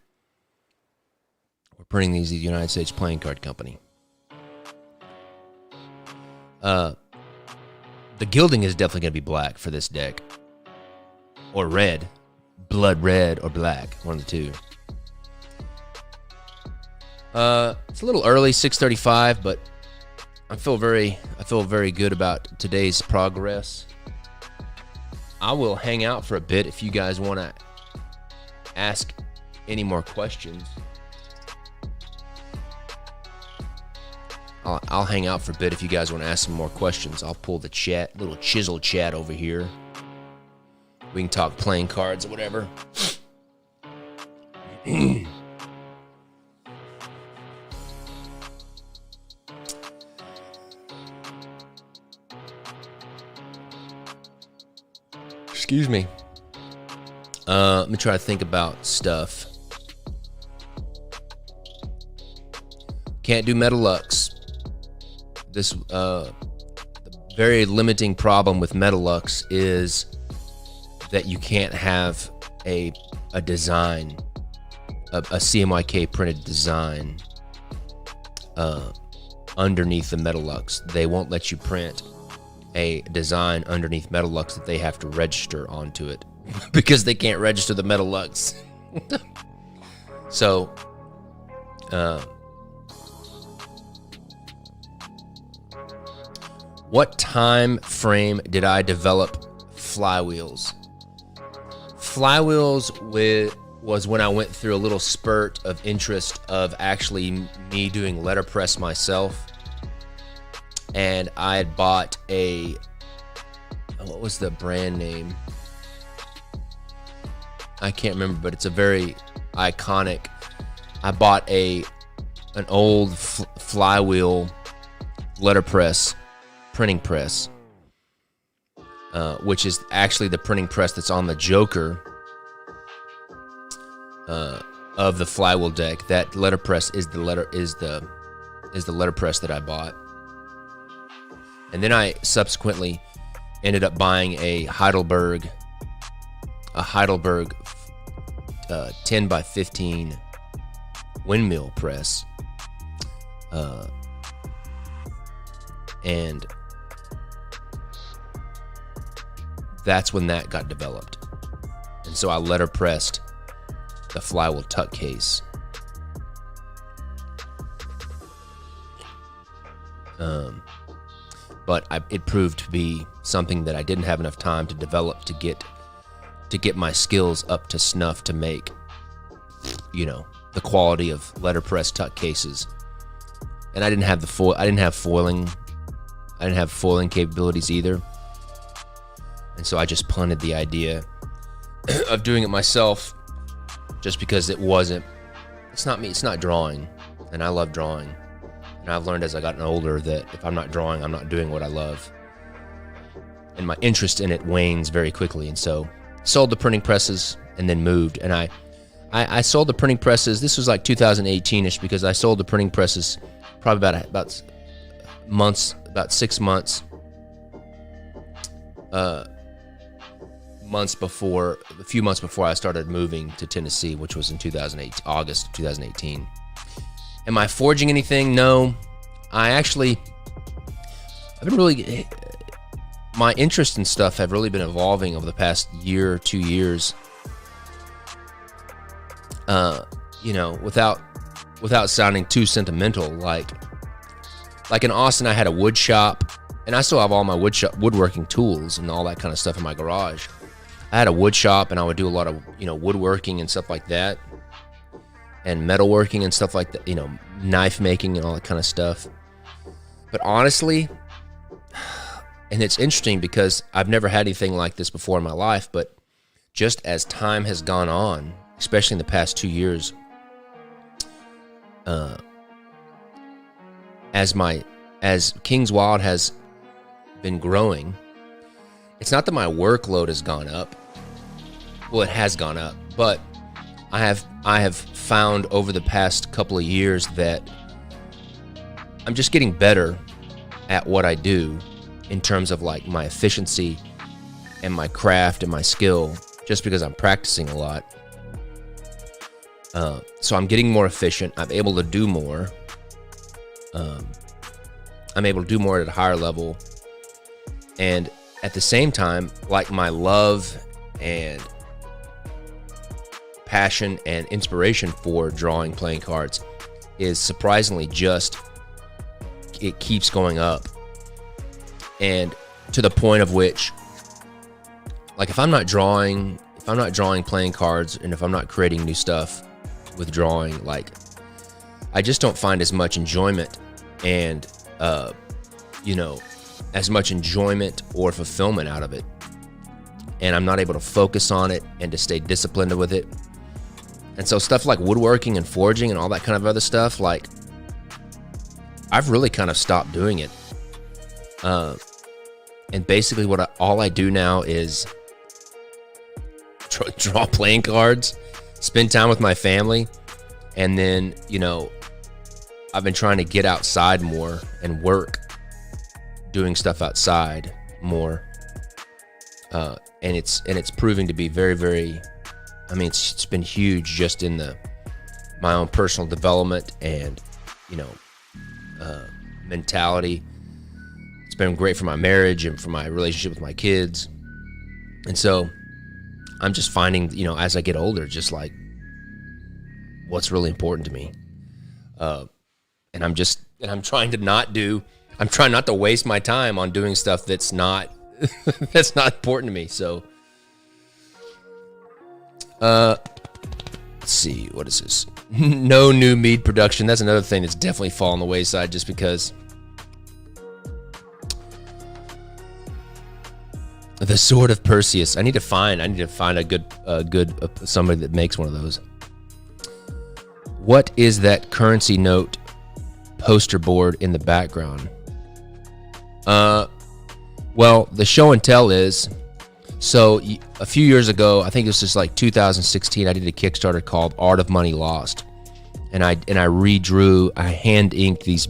We're printing these at the United States Playing Card Company. The gilding is definitely going to be black for this deck. Or red. Blood red or black. One of the two. It's a little early, 6:35, but I feel very good about today's progress. I will hang out for a bit if you guys want to ask any more questions. I'll hang out for a bit if you guys want to ask some more questions. I'll pull the chat, little chisel chat over here. We can talk playing cards or whatever. Excuse me. Let me try to think about stuff. Can't do Metalux. This the very limiting problem with Metalux is that you can't have a design, a CMYK printed design underneath the Metalux. They won't let you print a design underneath Metalux that they have to register onto it because they can't register the Metalux. So, what time frame did I develop flywheels? Flywheels was when I went through a little spurt of interest of actually me doing letterpress myself. And I had bought what was the brand name? I can't remember, but it's a very iconic. I bought an old flywheel letterpress printing press, which is actually the printing press that's on the Joker of the flywheel deck. That letterpress is the letterpress that I bought. And then I subsequently ended up buying a Heidelberg 10 by 15 windmill press, and that's when that got developed. And so I letterpressed the flywheel tuck case. But it proved to be something that I didn't have enough time to develop to get my skills up to snuff to make, the quality of letterpress tuck cases. And I didn't have foiling capabilities either. And so I just punted the idea of doing it myself, just because it's not me, it's not drawing, and I love drawing. And I've learned as I gotten older that if I'm not drawing, I'm not doing what I love. And my interest in it wanes very quickly. And so sold the printing presses and then moved. And I sold the printing presses. This was like 2018-ish, because I sold the printing presses probably about 6 months. A few months before I started moving to Tennessee, which was in August of 2018. Am I forging anything? No. I've been really, my interest in stuff have really been evolving over the past year or 2 years. Without sounding too sentimental, like in Austin, I had a wood shop, and I still have all my woodworking tools and all that kind of stuff in my garage. I had a wood shop, and I would do a lot of, woodworking and stuff like that, and metalworking and stuff like that, knife making and all that kind of stuff. But honestly, and it's interesting because I've never had anything like this before in my life, but just as time has gone on, especially in the past 2 years, as King's Wild has been growing, it's not that my workload has gone up. Well, it has gone up, but I have found over the past couple of years that I'm just getting better at what I do in terms of like my efficiency and my craft and my skill, just because I'm practicing a lot. So I'm getting more efficient. I'm able to do more. I'm able to do more at a higher level. And at the same time, like, my love and passion and inspiration for drawing playing cards is surprisingly it keeps going up. And to the point of which, like, if I'm not drawing playing cards, and if I'm not creating new stuff with drawing, like, I just don't find as much enjoyment and as much enjoyment or fulfillment out of it. And I'm not able to focus on it and to stay disciplined with it. And so stuff like woodworking and forging and all that kind of other stuff, like, I've really kind of stopped doing it. And basically all I do now is draw playing cards, spend time with my family, and then, I've been trying to get outside more and work doing stuff outside more. And it's proving to be very, very, it's been huge just in my own personal development and, mentality. It's been great for my marriage and for my relationship with my kids. And so I'm just finding, as I get older, just like what's really important to me. And I'm trying not to waste my time on doing stuff that's not important to me. So, Let's see, what is this? No new mead production. That's another thing that's definitely fallen the wayside just because the Sword of Perseus. I need to find a good somebody that makes one of those. What is that currency note poster board in the background? Well, the show and tell is, so a few years ago, I think this was like 2016, I did a Kickstarter called Art of Money Lost. And I hand inked these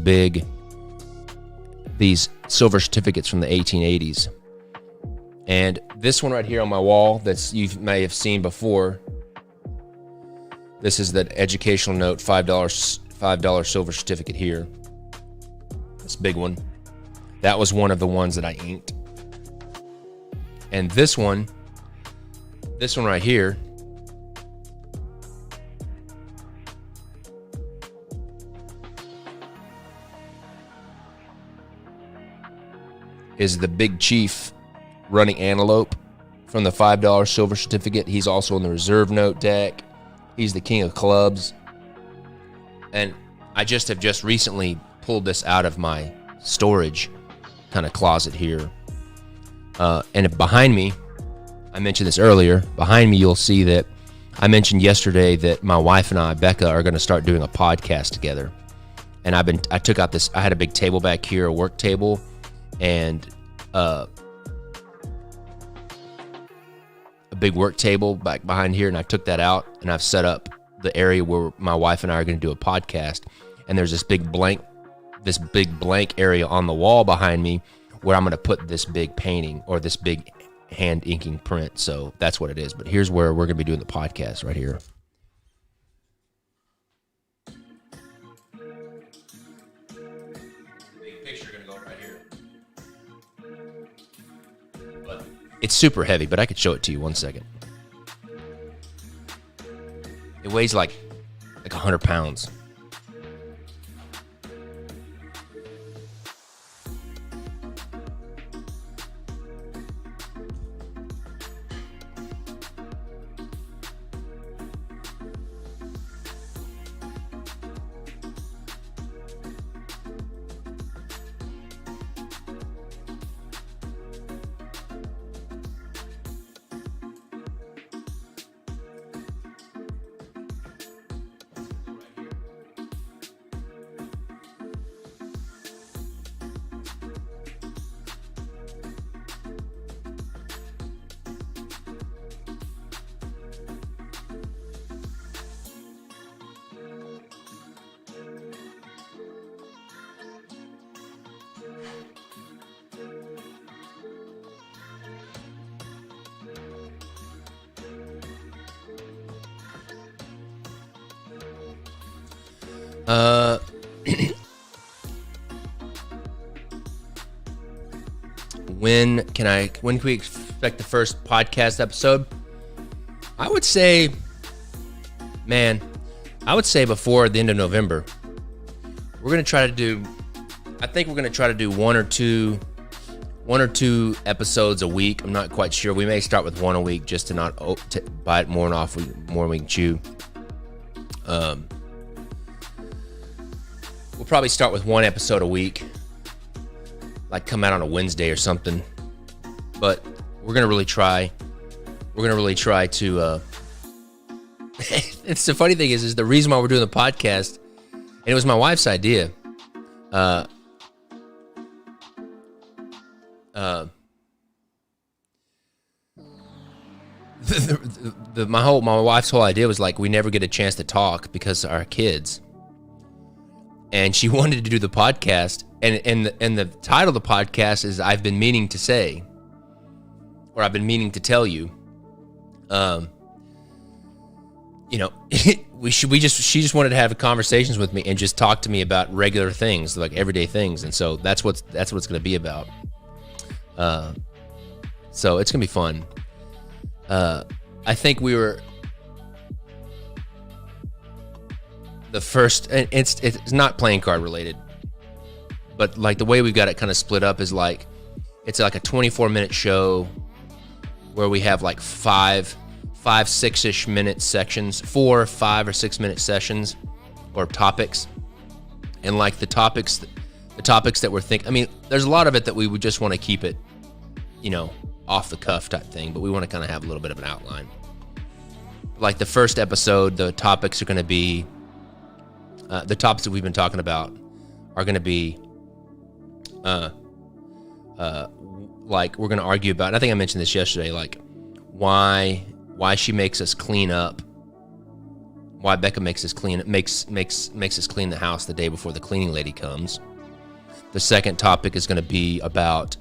silver certificates from the 1880s. And this one right here on my wall that you may have seen before, this is that educational note, $5 silver certificate here. This big one. That was one of the ones that I inked. And this one right here, is the Big Chief running antelope from the $5 silver certificate. He's also in the reserve note deck. He's the king of clubs. And I have just recently pulled this out of my storage kind of closet here. And behind me, I mentioned this earlier, behind me you'll see that I mentioned yesterday that my wife and I, Becca, are going to start doing a podcast together. And I took out I had a big table back here, a work table, and a big work table back behind here, and I took that out and I've set up the area where my wife and I are going to do a podcast. And there's this big blank area on the wall behind me where I'm going to put this big painting or this big hand inking print. So that's what it is. But here's where we're going to be doing the podcast right here. Big picture going to go right here. But it's super heavy, but I could show it to you 1 second. It weighs like 100 pounds. When can we expect the first podcast episode? I would say before the end of November. We're going to try to do one or two episodes a week. I'm not quite sure. We may start with one a week just to not bite more than we can chew. We'll probably start with one episode a week, like come out on a Wednesday or something. But we're gonna really try. We're gonna really try to. It's the funny thing is the reason why we're doing the podcast, and it was my wife's idea. My wife's whole idea was like we never get a chance to talk because of our kids, and she wanted to do the podcast, and the title of the podcast is "I've been meaning to say," or "I've been meaning to tell you." She just wanted to have conversations with me and just talk to me about regular things, like everyday things, and so that's what it's going to be about. So it's gonna be fun. I think we were the first. It's not playing card related, but like the way we've got it kind of split up is like it's like a 24-minute show where we have like five 5, 6-ish minute sections, 4, 5, or 6 minute sessions or topics. And like the topics that we're thinking, I mean, there's a lot of it that we would just want to keep it, off the cuff type thing, but we want to kind of have a little bit of an outline. Like the first episode, the topics are going to be, the topics that we've been talking about are going to be, like we're going to argue about, and I think I mentioned this yesterday, like why she makes us clean up, why Becca makes us clean the house the day before the cleaning lady comes. The second topic is going to be about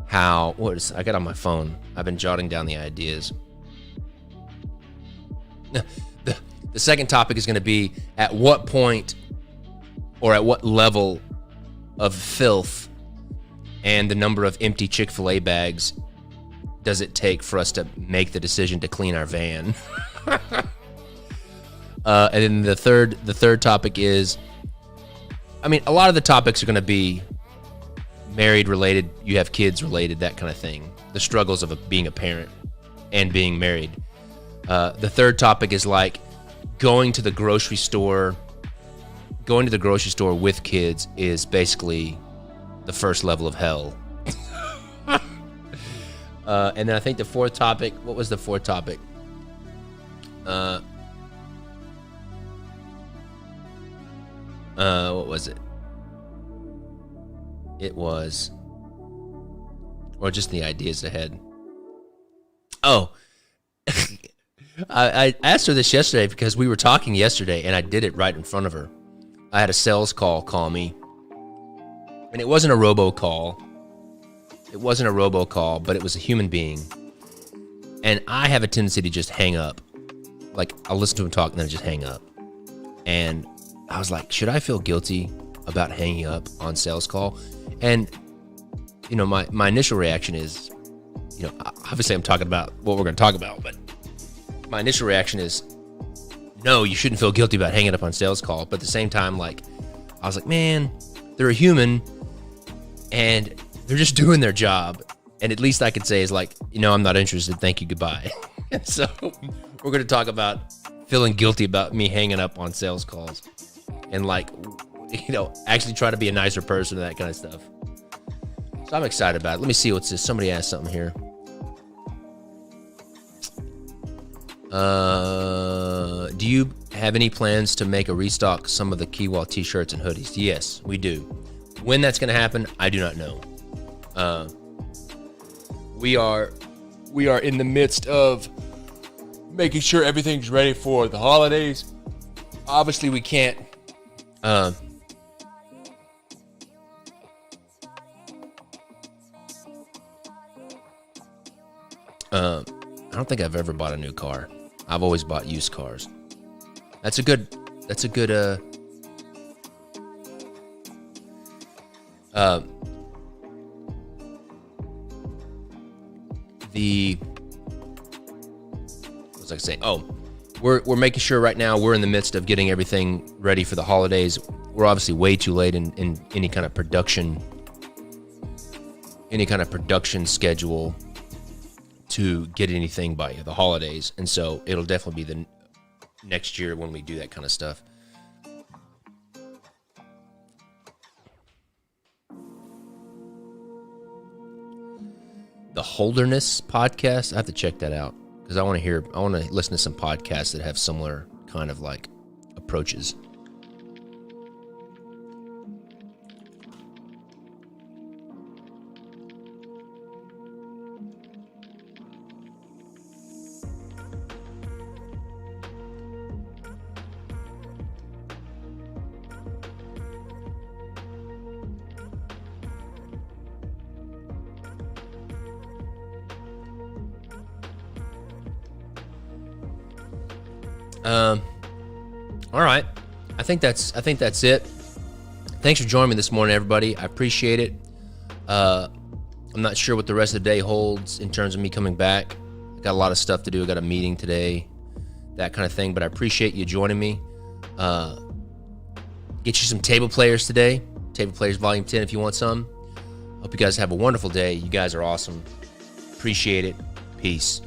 how, I got on my phone, I've been jotting down the ideas. The second topic is going to be at what point or at what level of filth and the number of empty Chick-fil-A bags does it take for us to make the decision to clean our van? And then the third topic is, I mean, a lot of the topics are going to be married related, you have kids related, that kind of thing. The struggles of being a parent and being married. The third topic is like going to the grocery store with kids is basically the first level of hell. And then I think the fourth topic, what was the fourth topic? What was it? It was, or just the ideas ahead. Oh, I asked her this yesterday because we were talking yesterday and I did it right in front of her. I had a sales call me, and it wasn't a robocall. It wasn't a robocall, but it was a human being. And I have a tendency to just hang up. Like, I'll listen to him talk and then just hang up. And I was like, should I feel guilty about hanging up on sales call? And, my initial reaction is, obviously I'm talking about what we're going to talk about, but my initial reaction is, no, you shouldn't feel guilty about hanging up on sales call. But at the same time, like, I was like, man, they're a human and they're just doing their job. And at least I could say is like, I'm not interested. Thank you. Goodbye. And so we're going to talk about feeling guilty about me hanging up on sales calls and like, actually try to be a nicer person and that kind of stuff. So I'm excited about it. Let me see what's this. Somebody asked something here. Do you have any plans to make a restock some of the Keywall t-shirts and hoodies? Yes, we do. When that's going to happen, I do not know. We are in the midst of making sure everything's ready for the holidays. Obviously, we can't. I don't think I've ever bought a new car. I've always bought used cars. That's a good what was I saying? Oh, we're making sure right now we're in the midst of getting everything ready for the holidays. We're obviously way too late in any kind of production schedule to get anything by the holidays, and so it'll definitely be the next year when we do that kind of stuff. The Holderness podcast, I have to check that out because I want to listen to some podcasts that have similar kind of like approaches. All right. I think that's it. Thanks for joining me this morning, everybody. I appreciate it. I'm not sure what the rest of the day holds in terms of me coming back. I got a lot of stuff to do. I got a meeting today, that kind of thing, but I appreciate you joining me. Get you some Table Players today. Table Players Volume 10 if you want some. Hope you guys have a wonderful day. You guys are awesome. Appreciate it. Peace.